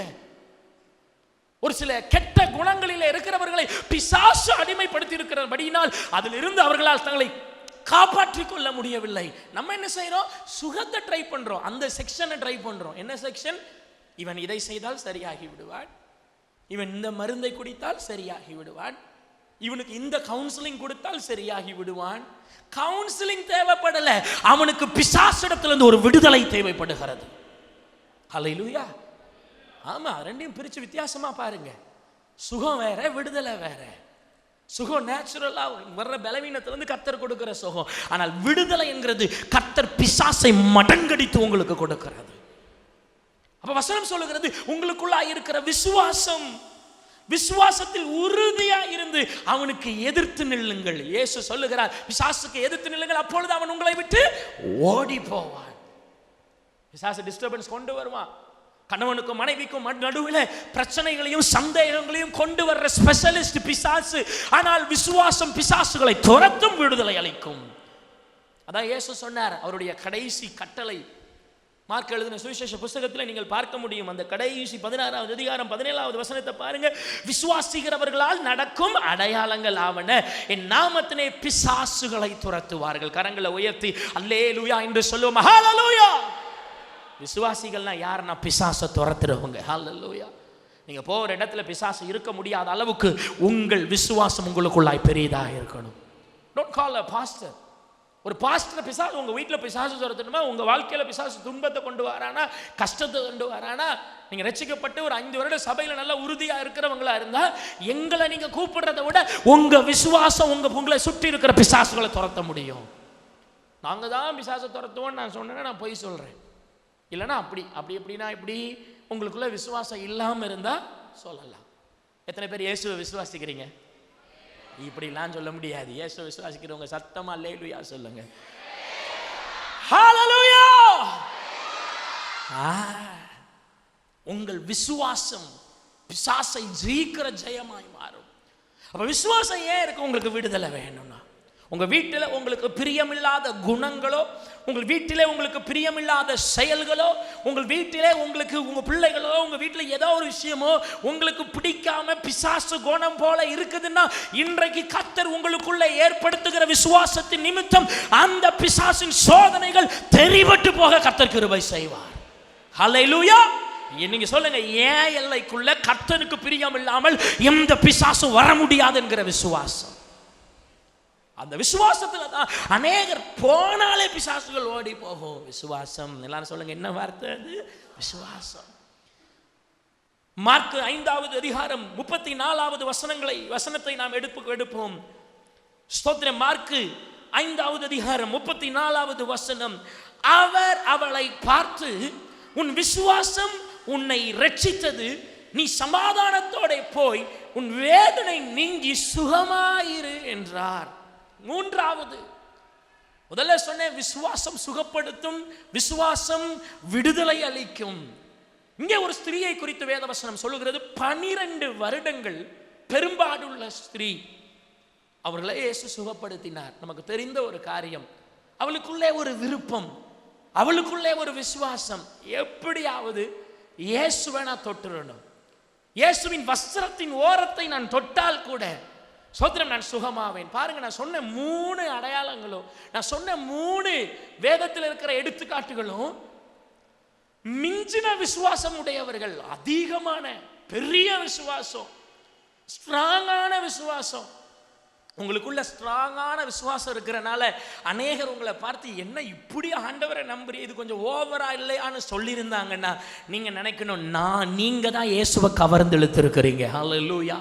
ஒரு சில கெட்ட குணங்களில் இருக்கிறவர்களை பிசாசு அடிமைப்படுத்தி இருக்கிறபடியினால் அதிலிருந்து அவர்களால் தங்களை காப்பாற்றிக் கொள்ள முடியவில்லை. நம்ம என்ன செய்யறோம்? சுகத்தை ட்ரை பண்றோம், அந்த செக்ஷனை ட்ரை பண்றோம். என்ன செக்ஷன்? இவன் இதை செய்தால் சரியாகி விடுவான், இவன் இந்த மருந்தை குடித்தால் சரியாகி விடுவான், இவனுக்கு இந்த கவுன்சிலிங் கொடுத்தால் சரியாகி விடுவான். கவுன்சிலிங் தேவைப்படல, அவனுக்கு பிசாசிடத்திலிருந்து ஒரு விடுதலை தேவைப்படுகிறது. ஹல்லேலூயா. ஆமா, ரெண்டையும் பிரிச்சு வித்தியாசமா பாருங்க. சுகம் வேற, விடுதலை வேற. சுகம் நேச்சுரலா வர்ற பலவீனத்திலிருந்து கர்த்தர் கொடுக்கிற சுகம். ஆனால் விடுதலை என்கிறது கர்த்தர் பிசாசை மடங்கடித்து உங்களுக்கு கொடுக்கிறது. அப்ப வசனம் சொல்லுகிறது, உங்களுக்குள்ள இருக்கிற விசுவாசம், விசுவாசத்தில் உறுதியா இருந்து அவனுக்கு எதிர்த்து நில்லுங்கள். இயேசு சொல்லுகிறார், பிசாசுக்கு எதிர்த்து நில்லுங்கள், அப்பொழுது அவன் உங்களை விட்டு ஓடி போவான். பிசாசு டிஸ்டர்பன்ஸ் கொண்டு வருவான். கணவனுக்கும் மனைவிக்கும் நடுவில் பிரச்சனைகளையும் சந்தேகங்களையும் கொண்டு வர்ற ஸ்பெஷலிஸ்ட் பிசாசு. ஆனால் விசுவாசம் பிசாசுகளை துரத்தும், விடுதலை அளிக்கும். அதான் இயேசு சொன்னார், அவருடைய கடைசி கட்டளை. மார்க் எழுதின சுவிசேஷ புத்தகத்தில் நீங்கள் பார்க்க முடியும். அந்த கடைசி 16வது அதிகாரம் 17வது வசனத்தை பாருங்க. விசுவாசிக்கிறவர்களால் நடக்கும் அடையாளங்கள் ஆவன, என் நாமத்திலே பிசாசுகளை துரத்துவார்கள். கரங்களை உயர்த்தி அல்லேலூயா என்று சொல்லுவோம். ஹல்லேலூயா. விசுவாசிகள்னா யாருன்னா பிசாசை துரத்துறவங்க. ஹல்லேலூயா. நீங்க போற இடத்துல பிசாசு இருக்க முடியாத அளவுக்கு உங்கள் விசுவாசம் உங்களுக்குள்ளாய் பெரியதாக இருக்கணும். Don't call a pastor. ஒரு பாஸ்டர் பிசாசு உங்க வீட்டில் பிசாசு துரத்தணுமா? உங்க வாழ்க்கையில பிசாசு துன்பத்தை கொண்டு வரானா, கஷ்டத்தை கொண்டு வரானா? நீங்க ரட்சிக்கப்பட்டு ஒரு 5 வருட சபையில நல்லா உறுதியா இருக்கிறவங்களா இருந்தா எங்களை நீங்க கூப்பிடுறதை விட உங்க விசுவாசம் உங்களை சுற்றி இருக்கிற பிசாசுகளை துரத்த முடியும். நாங்க தான் பிசாசை துரத்துவோம் நான் சொன்னேன்னா நான் பொய் சொல்றேன். இல்லைன்னா அப்படி எப்படின்னா இப்படி உங்களுக்குள்ள விசுவாசம் இல்லாம இருந்தா சொல்லலாம். எத்தனை பேர் இயேசுவை விசுவாசிக்கிறீங்க? இப்படிலாம் சொல்ல முடியாது. இயேசுவை விசுவாசிக்கிறவங்க சத்தமா அல்லேலூயா சொல்லுங்க. ஹல்லேலூயா. உங்கள் விசுவாசம் பிசாசை ஜெயிக்கிற ஜெயமாய் மாறும். அப்ப விசுவாசம் ஏன் இருக்கு? உங்களுக்கு விடுதலை வேணும்னா, உங்க வீட்டில் உங்களுக்கு பிரியமில்லாத குணங்களோ, உங்கள் வீட்டிலே உங்களுக்கு பிரியமில்லாத செயல்களோ, உங்கள் வீட்டிலே உங்களுக்கு உங்க பிள்ளைகளோ, உங்க வீட்டில் ஏதோ ஒரு விஷயமோ உங்களுக்கு பிடிக்காம பிசாசு குணம் போல இருக்குதுன்னா, இன்றைக்கு கர்த்தர் உங்களுக்குள்ள ஏற்படுத்துகிற விசுவாசத்தின் நிமித்தம் அந்த பிசாசின் சோதனைகள் தெரிபட்டு போக கர்த்தர் கிருபை செய்வார். ஹல்லேலூயா. நீங்க சொல்லுங்க, ஏன் எல்லைக்குள்ள கர்த்தருக்கு பிரியம் இல்லாமல் எந்த பிசாசும் வர முடியாது என்கிற விசுவாசம். அந்த விசுவாசத்துல தான் அநேகர் போனாலே பிசாசுகள் ஓடி போகும். விசுவாசம். எல்லாரும் சொல்லுங்க, என்ன வார்த்தை அது? விசுவாசம். மார்க் 5வது அதிகாரம் 34வது வசனத்தை நாம் எடுப்போம். ஸ்தோத்திரம். மார்க் 5வது அதிகாரம் 34வது வசனம். அவர் அவளை பார்த்து, உன் விசுவாசம் உன்னை ரட்சித்தது, நீ சமாதானத்தோட போய் உன் வேதனை நீங்கி சுகமாயிரு என்றார். 3வது, முதல்ல சொன்ன விசுவாசம் சுகப்படுத்தும், விசுவாசம் விடுதலை அளிக்கும். இங்கே ஒரு ஸ்திரீயை குறித்து வேதவசனம் சொல்லுகிறது. 12 வருடங்கள் பெரும்பாடுள்ள ஸ்திரீ, அவர்களை இயேசு சுகப்படுத்தினார். நமக்கு தெரிந்த ஒரு காரியம். அவளுக்குள்ளே ஒரு விருப்பம், அவளுக்குள்ளே ஒரு விசுவாசம். எப்படியாவது இயேசுவை நான் தொட்டுறணும், இயேசுவின் வஸ்திரத்தின் ஓரத்தை நான் தொட்டால் கூட சோத்திரம் நான் சுகமாவேன். பாருங்க, நான் சொன்ன 3 அடையாளங்களும், நான் சொன்ன 3 வேதத்தில் இருக்கிற எடுத்துக்காட்டுகளும் மிஞ்சின விசுவாசம் உடையவர்கள். அதிகமான பெரிய விசுவாசம், ஸ்ட்ராங்கான விசுவாசம். உங்களுக்குள்ள ஸ்ட்ராங்கான விசுவாசம் இருக்கிறனால அநேகர் உங்களை பார்த்து, என்ன இப்படி ஆண்டவரை நம்புறீ, இது கொஞ்சம் ஓவரா இல்லையான்னு சொல்லியிருந்தாங்கன்னா நீங்க நினைக்கணும், நீங்க தான் இயேசுவை கவர்ந்து இழுத்திருக்கிறீங்க. ஹல்லேலூயா.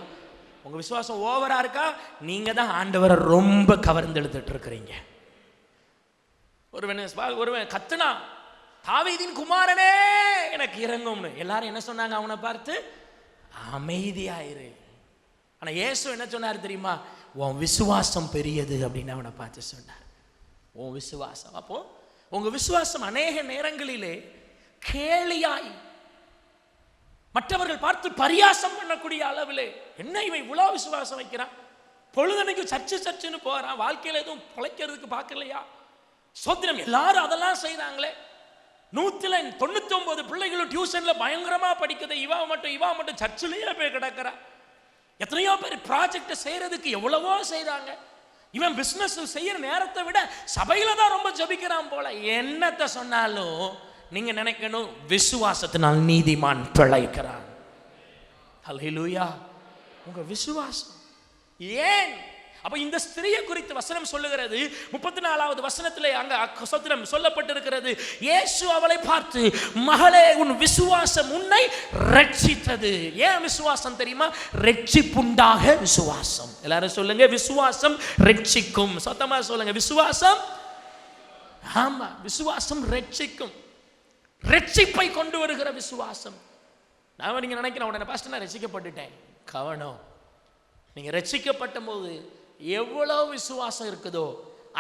உங்க விசுவாசம் ஓவரா இருக்கா? நீங்க தான் ஆண்டவரை ரொம்ப கவர்ந்து எடுத்துட்டு இருக்கிறீங்க. ஒருவன் கத்துனா, தாவீதின் குமாரனே எனக்கு இறங்கும்னு. எல்லாரும் என்ன சொன்னாங்க அவனை பார்த்து? அமைதியாயிரு. ஆனா இயேசு என்ன சொன்னார் தெரியுமா? உன் விசுவாசம் பெரியது அப்படின்னு அவனை பார்த்து சொன்னார். உன் விசுவாசம். அப்போ உங்க விசுவாசம் அநேக நேரங்களிலே கேலியாய், மற்றவர்கள் பார்த்து பரியாசம் பண்ணக்கூடிய அளவிலே, என்ன இவன் இவ்வளவு விசுவாசம் வைக்கிறான், பொழுதனைக்கு சர்ச்சுன்னு போறான், வாழ்க்கையில எதுவும் பிழைக்கிறதுக்கு பார்க்கலையா? சோத்திரம், எல்லாரும் அதெல்லாம் செய்யறாங்களே. 199 பிள்ளைகளும் டியூஷன்ல பயங்கரமா படிக்குது, இவா மட்டும் சர்ச்சிலேயே போய் கிடக்கிறா. எத்தனையோ பேர் ப்ராஜெக்ட் செய்யறதுக்கு எவ்வளவோ செய்றாங்க. இவன் பிசினஸ் செய்யற நேரத்தை விட சபையில தான் ரொம்ப ஜபிக்கிறான் போல. என்னத்தை சொன்னாலும் நீங்க நினைக்கணும், விசுவாசத்தினால் நீதிமான் பிழைக்கிறான். ஹல்லேலூயா. உங்க விசுவாசம். ஏன்? அப்ப இந்த ஸ்திரியை குறித்து வசனம் சொல்லுகிறது. 34வது வசனத்திலே அங்க சோத்திரம் சொல்லப்பட்டிருக்கிறது. இயேசு அவளை பார்த்து, மகளே, உன் விசுவாசம் உன்னை ரட்சித்தது. ஏன் விசுவாசம் தெரியுமா? ரட்சிப்புண்டாக விசுவாசம். எல்லாரும் சொல்லுங்க, விசுவாசம் ரட்சிக்கும். சத்தமா சொல்லுங்க, விசுவாசம். ஆமா, விசுவாசம் ரட்சிக்கும். ரட்சிப்பை கொண்டு வருகிற விசுவாசம். நான் நீங்க நினைக்கிறேன், உடனே பாஸ்டர் நான் ரட்சிக்கப்பட்டுட்டேன். கவனம். நீங்க ரட்சிக்கப்பட்ட போது எவ்வளவு விசுவாசம் இருக்குதோ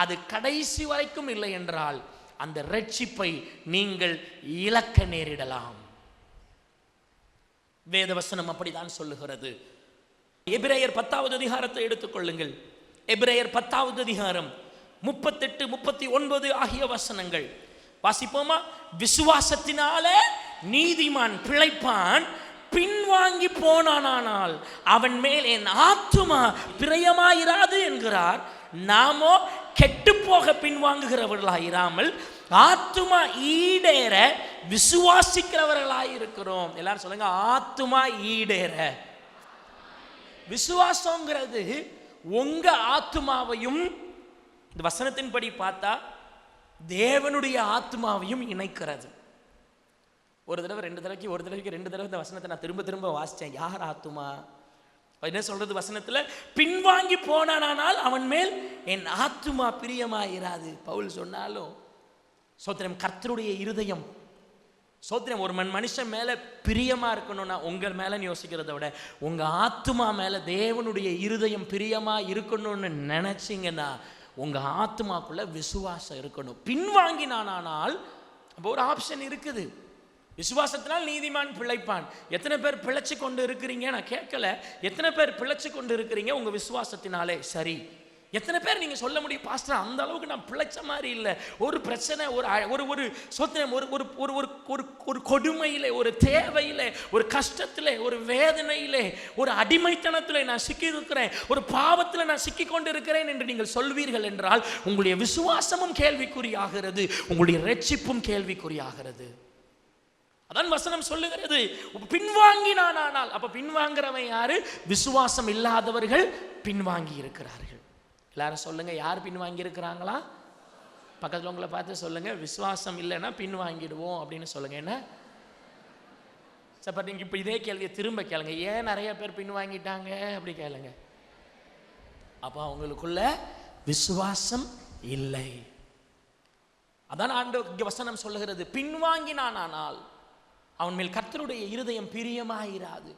அது கடைசி வரைக்கும் இல்லை என்றால் அந்த ரட்சிப்பை நீங்கள் இழக்க நேரிடலாம். வேதவசனம் அப்படிதான் சொல்லுகிறது. எபிரேயர் 10வது அதிகாரத்தை எடுத்துக்கொள்ளுங்கள். எபிரேயர் 10வது அதிகாரம் 38, 39 ஆகிய வசனங்கள் வாசிப்போமா? விசுவாசத்தினாலே நீதிமான் பிழைப்பான், பின்வாங்கி போனானால் அவன் மேல் என் ஆத்துமா பிரியமாயிராது என்கிறார். நாமோ கெட்டு போக பின்வாங்குகிறவர்களாயிராமல் ஆத்துமா ஈடேற விசுவாசிக்கிறவர்களாயிருக்கிறோம். எல்லாரும் சொல்லுங்க, ஆத்துமா ஈடேற. விசுவாசங்கிறது உங்க ஆத்துமாவையும் இந்த வசனத்தின்படி பார்த்தா தேவனுடைய ஆத்துமாவையும் இணைக்கிறது. ஒரு தடவை 2 தடவைக்கு 1 தடவைக்கு 2 தடவை இந்த வசனத்தை நான் திரும்ப திரும்ப வாசித்தேன். யார் ஆத்துமா? என்ன சொல்றது வசனத்துல? பின்வாங்கி போனானால் அவன் மேல் என் ஆத்துமா பிரியமாயிராது. பவுல் சொன்னாலும் சோத்திரம், கர்த்தருடைய இருதயம். சோத்திரம், ஒரு மனுஷன் மேல பிரியமா இருக்கணும்னா உங்கள் மேல யோசிக்கிறத விட உங்க ஆத்துமா மேல தேவனுடைய இருதயம் பிரியமா இருக்கணும்னு நினைச்சீங்கன்னா உங்க ஆத்துமாக்குள்ள விசுவாசம் இருக்கணும். பின்வாங்கினானால் அப்போ ஒரு ஆப்ஷன் இருக்குது. விசுவாசத்தினால் நீதிமான் பிழைப்பான். எத்தனை பேர் பிழைச்சு கொண்டு இருக்கிறீங்க? நான் கேட்கல. எத்தனை பேர் பிழைச்சு கொண்டு இருக்கிறீங்க உங்க விசுவாசத்தினாலே? சரி, எத்தனை பேர் நீங்க சொல்ல முடியும், பாஸ்டர் அந்த அளவுக்கு நான் பிழைச்ச மாதிரி இல்லை, ஒரு பிரச்சனை, ஒரு சோத்திரம், ஒரு கொடுமையிலே, ஒரு தேவையிலே, ஒரு கஷ்டத்திலே, ஒரு வேதனையிலே, ஒரு அடிமைத்தனத்திலே நான் சிக்கி இருக்கிறேன், ஒரு பாவத்தில் நான் சிக்கி கொண்டு இருக்கிறேன் என்று நீங்கள் சொல்வீர்கள் என்றால் உங்களுடைய விசுவாசமும் கேள்விக்குறியாகிறது, உங்களுடைய ரட்சிப்பும் கேள்விக்குறியாகிறது. அதான் வசனம் சொல்லுகிறது. பின்வாங்கினானால், அப்ப பின்வாங்கிறவன் யாரு? விசுவாசம் இல்லாதவர்கள் பின்வாங்கி இருக்கிறார்கள். எல்லாரும் சொல்லுங்க, யார் பின்வாங்கி இருக்கிறாங்களா? பக்கத்துல உங்களை பார்த்து சொல்லுங்க, விசுவாசம் இல்லைன்னா பின்வாங்கிடுவோம் அப்படின்னு சொல்லுங்க. என்ன சார், நீங்க இப்ப இதே கேள்வியை திரும்ப கேளுங்க, ஏன் நிறைய பேர் பின்வாங்கிட்டாங்க அப்படி கேளுங்க. அப்ப அவங்களுக்குள்ள விசுவாசம் இல்லை. அதான் ஆண்டவர் வசனம் சொல்லுகிறது, பின்வாங்கினானால் அவன் மேல் கர்த்தருடைய இருதயம் பிரியமாயிராது.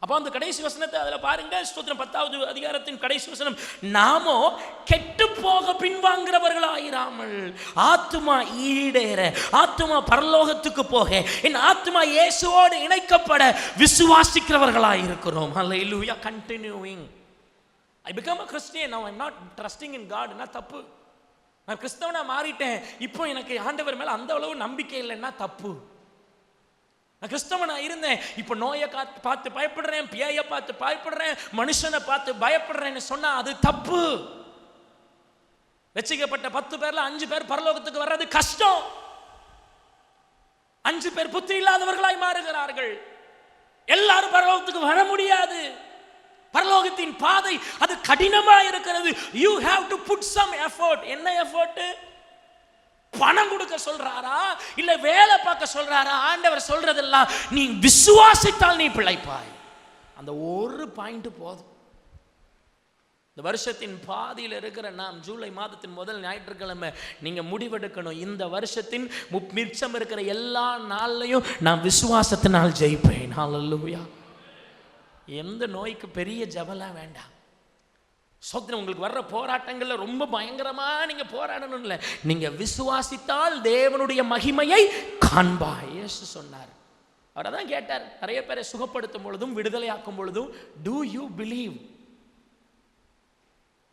அப்போ அந்த கடைசி வசனத்தை அதுல பாருங்க. ஸ்தோத்திரம், 10வது அதிகாரத்தின் கடைசி வசனம், நாமோ கெட்டு போக பின்வாங்குறவர்களாயிராமல் ஆத்துமா ஈடேற, ஆத்துமா பரலோகத்துக்கு போக, என் ஆத்துமா இயேசுவோடு இணைக்கப்பட விசுவாசிக்கிறவர்களாயிருக்கிறோம். ஹல்லேலூயா. Continuing. I become a Christian, now I'm not trusting in God. என்ன தப்பு? நான் கிறிஸ்தவனா மாறிட்டேன், இப்போ எனக்கு ஆண்டவர் மேல அந்த அளவு நம்பிக்கை இல்லைன்னா தப்பு. நான் கிறிஸ்தவனா இருந்தேன், இப்போ நோயை பார்த்து பயப்படுறேன், பேயை பார்த்து பயப்படுறேன், மனுஷனை பார்த்து பயப்படுறேன்னு சொன்னா அது தப்பு. ரட்சிக்கப்பட்ட 10 பேர்ல 5 பேர் பரலோகத்துக்கு வர்றது கஷ்டம். 5 பேர் புத்தி இல்லாதவர்களாய் மாறுகிறார்கள். எல்லாரும் பரலோகத்துக்கு வர முடியாது. பரலோகத்தின் பாதை அது கடினமா இருக்கிறது. You have to put some effort. என்ன எஃபோர்ட்? பணம் கொடுக்க சொல்றாரா இல்ல வேலை பார்க்க சொல்றாரா? ஆண்டவர் சொல்றதெல்லாம் நீ விசுவாசித்தால் நீ பிழைப்பாய். அந்த ஒரு பாயிண்ட் போதும். இந்த வருஷத்தின் பாதியில் இருக்கிற நாம் ஜூலை மாதத்தின் முதல் ஞாயிற்றுக்கிழமை நீங்க முடிவெடுக்கணும், இந்த வருஷத்தின் மிச்சம் இருக்கிற எல்லா நாள்லையும் நான் விசுவாசத்தினால் ஜெயிப்பேன். ஹல்லேலூயா. எந்த நோய்க்கு பெரிய ஜெபம்லாம் வேண்டாம். சோதனை உங்களுக்கு வர்ற போராட்டங்கள்ல ரொம்ப பயங்கரமா நீங்க போராடணும் இல்லை, நீங்க விசுவாசித்தால் தேவனுடைய மகிமையை காண்பாய். இயேசு சொன்னார். அவர் அதான் கேட்டார் நிறைய பேரை சுகப்படுத்தும் பொழுதும் விடுதலையாக்கும் பொழுதும், do you believe?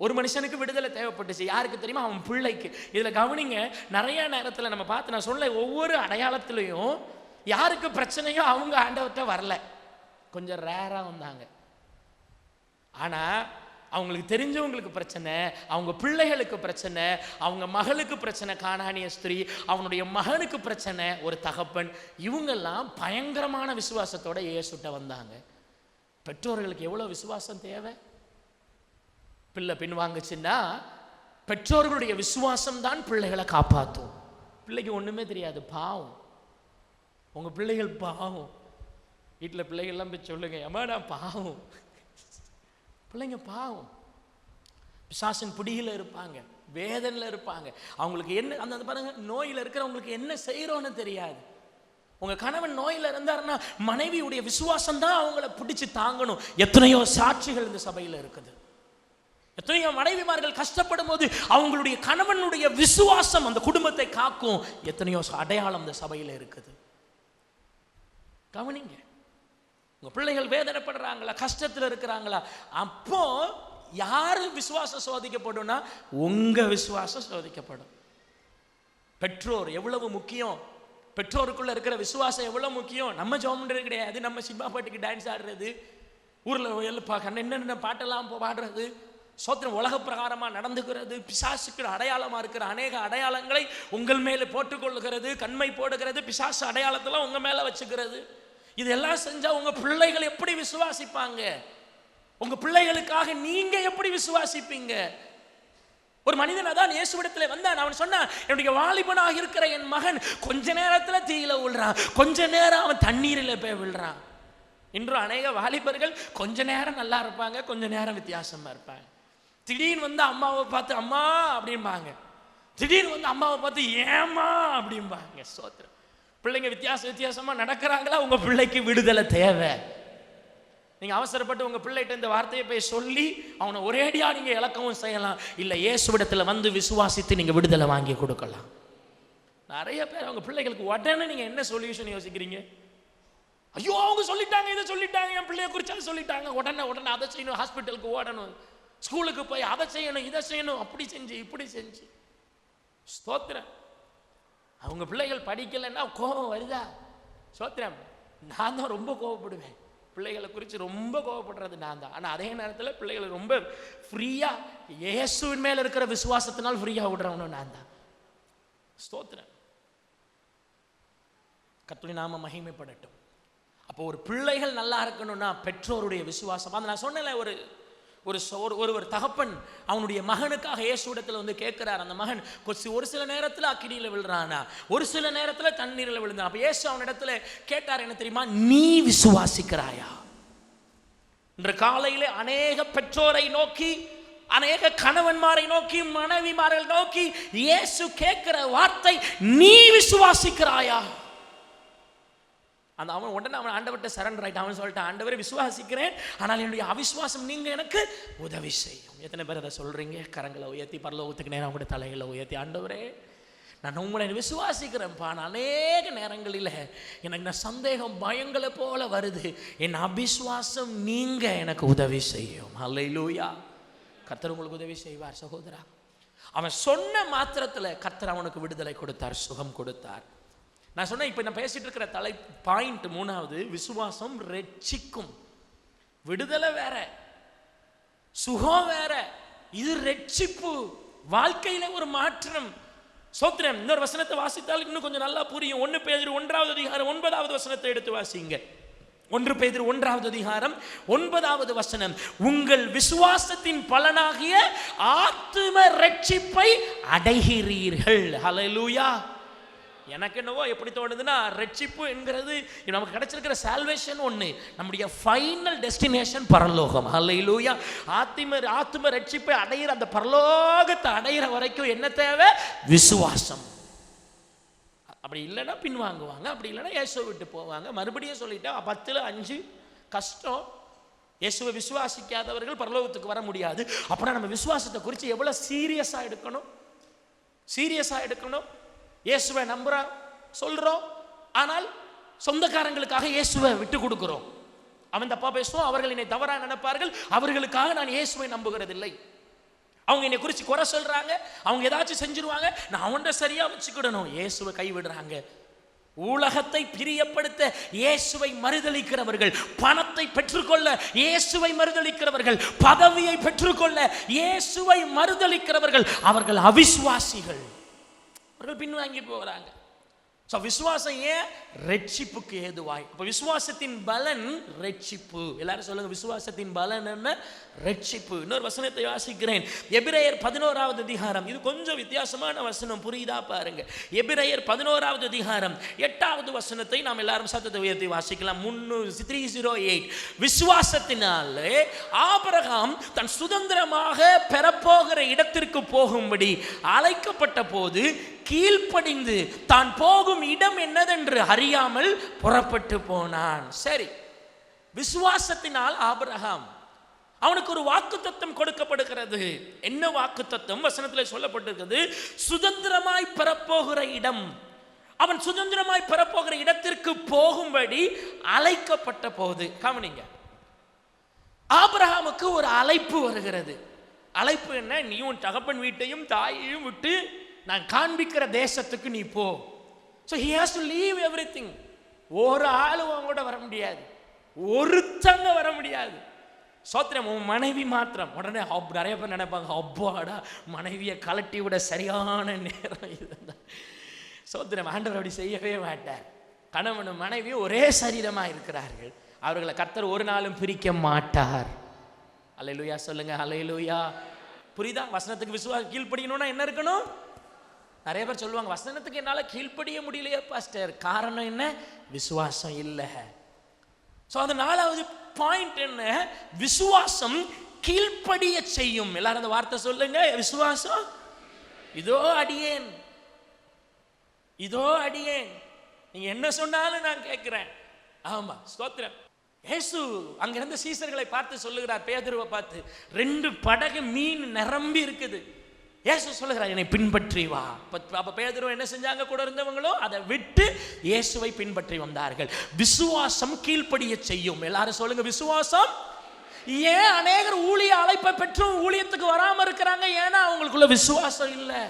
ஒரு மனுஷனுக்கு விடுதலை தேவைப்பட்டுச்சு. யாருக்கு தெரியுமா? அவன் பிள்ளைக்கு. இதில் கவனிங்க, நிறைய நேரத்தில் நம்ம பார்த்து, நான் சொல்ல ஒவ்வொரு அடையாளத்திலையும் யாருக்கு பிரச்சனையோ அவங்க ஆண்டவர்கிட்ட வரல, கொஞ்சம் ரேராக வந்தாங்க. ஆனால் அவங்களுக்கு தெரிஞ்சவங்களுக்கு பிரச்சனை, அவங்க பிள்ளைகளுக்கு பிரச்சனை, அவங்க மகளுக்கு பிரச்சனை, கானானிய ஸ்திரீ, அவனுடைய மகனுக்கு பிரச்சனை, ஒரு தகப்பன், இவங்கெல்லாம் பயங்கரமான விசுவாசத்தோட இயேசுட்ட வந்தாங்க. பெற்றோர்களுக்கு எவ்வளோ விசுவாசம் தேவை? பிள்ளை பின்வாங்குச்சுன்னா பெற்றோர்களுடைய விசுவாசம் தான் பிள்ளைகளை காப்பாற்றும். பிள்ளைக்கு ஒன்றுமே தெரியாது, பாவம். உங்கள் பிள்ளைகள் பாவம். வீட்டில் பிள்ளைகள்லாம் போய் சொல்லுங்க, அம்மா நான் பாவம். பிள்ளைங்க பாவம், பிசாசின் பிடியில் இருப்பாங்க, வேதனையில் இருப்பாங்க. அவங்களுக்கு என்ன அந்த பாருங்க, நோயில் இருக்கிறவங்களுக்கு என்ன செய்கிறோன்னு தெரியாது. உங்கள் கணவன் நோயில் இருந்தாருன்னா மனைவியுடைய விசுவாசம் தான் அவங்கள பிடிச்சி தாங்கணும். எத்தனையோ சாட்சிகள் இந்த சபையில் இருக்குது. எத்தனையோ மனைவிமார்கள் கஷ்டப்படும் போது அவங்களுடைய கணவனுடைய விசுவாசம் அந்த குடும்பத்தை காக்கும். எத்தனையோ அடையாளம் இந்த சபையில் இருக்குது. கவனிங்க, உங்க பிள்ளைகள் வேதனைப்படுறாங்களா, கஷ்டத்தில் இருக்கிறாங்களா, அப்போ யாரு விசுவாசம் சோதிக்கப்படும்னா உங்க விசுவாசம் சோதிக்கப்படும். பெற்றோர் எவ்வளவு முக்கியம், பெற்றோருக்குள்ள இருக்கிற விசுவாசம் எவ்வளவு முக்கியம். நம்ம ஜெபம் பண்றது கிடையாது, நம்ம சினிமா பாட்டுக்கு டான்ஸ் ஆடுறது, ஊர்ல என்னென்ன பாட்டெல்லாம் பாடுறது, சோத்திரம் உலக பிரகாரமாக நடந்துக்கிறது, பிசாசுக்கு அடையாளமாக இருக்கிற அநேக அடையாளங்களை உங்கள் மேலே போட்டுக்கொள்ளுகிறது, கண்மை போடுகிறது, பிசாசு அடையாளத்தெல்லாம் உங்கள் மேலே வச்சுக்கிறது. இதெல்லாம் செஞ்சால் உங்கள் பிள்ளைகள் எப்படி விசுவாசிப்பாங்க? உங்கள் பிள்ளைகளுக்காக நீங்கள் எப்படி விசுவாசிப்பீங்க? ஒரு மனிதன் அதான் இயேசுவிடத்தில் வந்தான். அவன் சொன்னான், என்னுடைய வாலிபனாக இருக்கிற என் மகன் கொஞ்ச நேரத்தில் தீயில விழுறான், கொஞ்ச நேரம் அவன் தண்ணீரில் போய் விழுறான். இன்று அநேக வாலிபர்கள் கொஞ்ச நேரம் நல்லா இருப்பாங்க, கொஞ்ச நேரம் வித்தியாசமாக இருப்பாங்க. திடீர்னு வந்து அம்மாவை பார்த்து அம்மா அப்படிம்பாங்க, திடீர்னு வந்து அம்மாவை பார்த்து ஏமா அப்படிம்பாங்க. சோத்திரம். பிள்ளைங்க வித்தியாசமாக நடக்கிறாங்களா? உங்கள் பிள்ளைக்கு விடுதலை தேவை. நீங்கள் அவசரப்பட்டு உங்கள் பிள்ளைகிட்ட இந்த வார்த்தையை போய் சொல்லி அவனை ஒரேடியாக நீங்கள் இழக்கவும் செய்யலாம். இல்லை, இயேசுவிடத்தில் வந்து விசுவாசித்து நீங்கள் விடுதலை வாங்கி கொடுக்கலாம். நிறைய பேர் அவங்க பிள்ளைகளுக்கு உடனே நீங்கள் என்ன சொல்யூஷன் யோசிக்கிறீங்க? ஐயோ அவங்க சொல்லிட்டாங்க, இதை சொல்லிட்டாங்க, என் பிள்ளைய குறித்து அதை சொல்லிட்டாங்க, உடனே அதை செய்யணும், ஹாஸ்பிட்டலுக்கு ஓடணும், ஸ்கூலுக்கு போய் அதை செய்யணும், இதை செய்யணும், அப்படி செஞ்சு இப்படி செஞ்சு. ஸ்தோத்திரம். அவங்க பிள்ளைகள் படிக்கலைன்னா கோபம் வருதா? ஸ்தோத்திரம். நான் தான் ரொம்ப கோபப்படுவேன், பிள்ளைகளை குறித்து ரொம்ப கோபப்படுறது நான் தான். ஆனால் அதே நேரத்தில் பிள்ளைகளை ரொம்ப ஃப்ரீயாக இயேசுவின் மேலே இருக்கிற விசுவாசத்தினால் ஃப்ரீயாக விடுறவனும் நான் தான். ஸ்தோத்திரம். கர்த்தருடைய நாமம் மகிமைப்படட்டும். அப்போ ஒரு பிள்ளைகள் நல்லா இருக்கணும்னா பெற்றோருடைய விசுவாசம். அந்த நான் சொன்னேன்ல, ஒரு தகப்பன் அவனுடைய மகனுக்காக இயேசுவிடத்தில் வந்து கேட்கிறார். அந்த மகன் ஒரு சில நேரத்தில் அக்கினியில் விழுறானா, ஒரு சில நேரத்தில் தண்ணீரில் விழுந்தான். அப்போ இயேசு அவனிடத்தில் கேட்டார், என்ன தெரியுமா? நீ விசுவாசிக்கிறாயா? இன்று காலையிலே அநேக பெற்றோரை நோக்கி, அநேக கணவன்மாரை நோக்கி, மனைவிமாரை நோக்கி இயேசு கேட்கிற வார்த்தை, நீ விசுவாசிக்கிறாயா? அந்த அவன் உடனே அவன் ஆண்டவர்கிட்ட சரண்டர் ஆகிட்டான். அவன் சொல்லிட்டான், ஆண்டவரை விசுவாசிக்கிறேன், ஆனால் என்னுடைய அவிசுவாசம் நீங்கள் எனக்கு உதவி செய்யும். எத்தனை பேர் அதை சொல்கிறீங்க? கரங்களை உயர்த்தி பரலோகத்துக்கு நேரம் கூட தலைகளை உயர்த்தி, ஆண்டவரே நான் உங்களை விசுவாசிக்கிறேன்ப்பா, நான் அநேக நேரங்களில் எனக்கு சந்தேகம் பயங்களை போல வருது, என் அவிசுவாசம் நீங்கள் எனக்கு உதவி செய்யும். அல்லேலூயா. கர்த்தர் உங்களுக்கு உதவி செய்வார் சகோதரா. அவன் சொன்ன மாத்திரத்தில் கர்த்தர் அவனுக்கு விடுதலை கொடுத்தார், சுகம் கொடுத்தார். நான் சொன்னேன், இப்போ நான் பேசிட்டு இருக்கிற பாயிண்ட் 3வது, விசுவாசம் ரட்சிக்கும். விடுதலை வேற, சுகம் வேற, இது ரட்சிப்பு, வாழ்க்கையில ஒரு மாற்றம். சோத்திரம். இன்னொரு வசனத்தை வாசித்தால் இன்னும் கொஞ்சம் நல்லா புரியும். 1 பேதுரு 1வது அதிகாரம் 9வது வசனத்தை எடுத்து வாசிங்க. 1 பேதுரு 1வது அதிகாரம் 9வது வசனம், உங்கள் விசுவாசத்தின் பலனாகிய ஆத்தும ரட்சிப்பை அடைகிறீர்கள். ஹல்லேலூயா. எனக்கு என்னவோ எப்படி தோணுதுன்னா, ரட்சிப்பு என்கிறது நமக்கு கிடைச்சிருக்கிற சால்வேஷன் ஒன்று, நம்முடைய ஃபைனல் டெஸ்டினேஷன் பரலோகம். ஹல்லேலூயா. ஆத்தும ரட்சிப்பை அடைகிற அந்த பரலோகத்தை அடைகிற வரைக்கும் என்ன தேவை? விசுவாசம். அப்படி இல்லைன்னா பின்வாங்குவாங்க, அப்படி இல்லைன்னா இயேசுவை விட்டு போவாங்க. மறுபடியும் சொல்லிட்டா 10ல் 5 கஷ்டம். இயேசுவை விசுவாசிக்காதவர்கள் பரலோகத்துக்கு வர முடியாது. அப்படின்னா நம்ம விசுவாசத்தை குறித்து எவ்வளோ சீரியஸாக எடுக்கணும். இயேசுவை நம்புறோம், சொல்றோம், ஆனால் சொந்தக்காரங்களுக்காக இயேசுவை விட்டு கொடுக்கிறோம். அவன் தப்பா பேசுவோம், அவர்கள் என்னை தவறாக நினைப்பார்கள், அவர்களுக்காக நான் இயேசுவை நம்புகிறதில்லை. அவங்க என்னை குறித்து குறை சொல்றாங்க, அவங்க ஏதாச்சும் செஞ்சிருவாங்க, நான் அவன்கிட்ட சரியா வச்சுக்கிடணும். இயேசுவை கைவிடுறாங்க. உலகத்தை பிரியப்படுத்த இயேசுவை மறுதலிக்கிறவர்கள், பணத்தை பெற்றுக்கொள்ள இயேசுவை மறுதலிக்கிறவர்கள், பதவியை பெற்றுக்கொள்ள இயேசுவை மறுதலிக்கிறவர்கள், அவர்கள் அவிசுவாசிகள். அவர்கள் பின்வாங்கி போகிறாங்க. விசுவாசம் ஏன்? ரட்சிப்புக்கு ஏதுவாய். அப்ப விசுவாசத்தின் பலன் ரட்சிப்பு. எல்லாரும் சொல்லுங்க, விசுவாசத்தின் பலன் என்ன? ரட்சிப்பு. இன்னொரு வசனத்தை வாசிக்கிறேன். எபிரேயர் 11வது அதிகாரம். இது கொஞ்சம் வித்தியாசமான வசனம், புரியுதா பாருங்க. எபிரேயர் 11வது அதிகாரம் 8வது வசனத்தை நாம் எல்லாரும் சத்தத்தை உயர்த்தி வாசிக்கலாம். 308. விசுவாசத்தினாலே ஆபிரகாம் தன் சுதந்திரமாக பெறப்போகிற இடத்திற்கு போகும்படி அழைக்கப்பட்ட போது கீழ்ப்படிந்து தான் போகும் இடம் என்னதென்று அறியாமல் புறப்பட்டு போனான். சரி, விசுவாசத்தினால் ஆபிரகாம், அவனுக்கு ஒரு வாக்குத்தத்தம் கொடுக்கப்படுகிறது. என்ன வாக்குத்தத்தம்? வசனத்தில் சொல்லப்பட்டிருக்கிறது, சுதந்திரமாய் பெறப்போகிற இடம். அவன் சுதந்திரமாய் பெறப்போகிற இடத்திற்கு போகும்படி அழைக்கப்பட்ட போது, கவனிங்க, ஆபிரகாமுக்கு ஒரு அழைப்பு வருகிறது. அழைப்பு என்ன? நீ உன் தகப்பன் வீட்டையும் தாயையும் விட்டு நான் காண்பிக்கிற தேசத்துக்கு நீ போ. So he has to leave everything. ஒரு ஆளு கூட வர முடியாது, ஒருத்தங்க வர முடியாது. சோத்திரம், உன் மனைவி மாத்திரம். உடனே நிறைய பேர் நினைப்பாங்க, அப்பாடா மனைவியை கலட்டி விட சரியான நேரம் இதுதான். சோத்திரம், ஆண்டவர் அப்படி செய்யவே மாட்டார். கணவனும் மனைவி ஒரே சரீரமா இருக்கிறார்கள். அவர்களை கர்த்தர் ஒரு நாளும் பிரிக்க மாட்டார். அல்லேலூயா சொல்லுங்க, அல்லேலூயா. புரியுதா? வசனத்துக்கு விசுவாசம் கீழ்ப்படியணும்னா என்ன இருக்கணும்? நிறைய பேர் சொல்லுவாங்க, வசனத்துக்கு என்னால கீழ்ப்படிய முடியலையே பாஸ்டர். காரணம் என்ன? விசுவாசம் இல்லை. ஸோ அது 4வது பாயிண்ட் என்ன? விசுவாசம் கீழ்ப்படிய செய்யும். எல்லாரும் அந்த வார்த்தை சொல்லுங்க, விசுவாசம். இதோ அடியேன், இதோ அடியேன், நீங்க என்ன சொன்னாலும் நான் கேட்கிறேன். ஆமா, ஸ்தோத்திரம். இயேசு அங்கிருந்த சீசர்களை பார்த்து சொல்லுகிறார், பேதுருவை பார்த்து, 2 படகு மீன் நிரம்பி இருக்குது. இயேசு சொல்லுகிறார், என்னை பின்பற்றி வா. அப்ப பேதுரு என்ன செஞ்சாங்க? கூட இருந்தவங்களோ அதை விட்டு இயேசுவை பின்பற்றி வந்தார்கள். விசுவாசம் கீழ்ப்படிய செய்யும். எல்லாரும் சொல்லுங்க, விசுவாசம். ஏன் அநேகர் ஊழிய அழைப்பை பெற்றும் ஊழியத்துக்கு வராம இருக்கிறாங்க? ஏன்னா அவங்களுக்குள்ள விசுவாசம் இல்லை.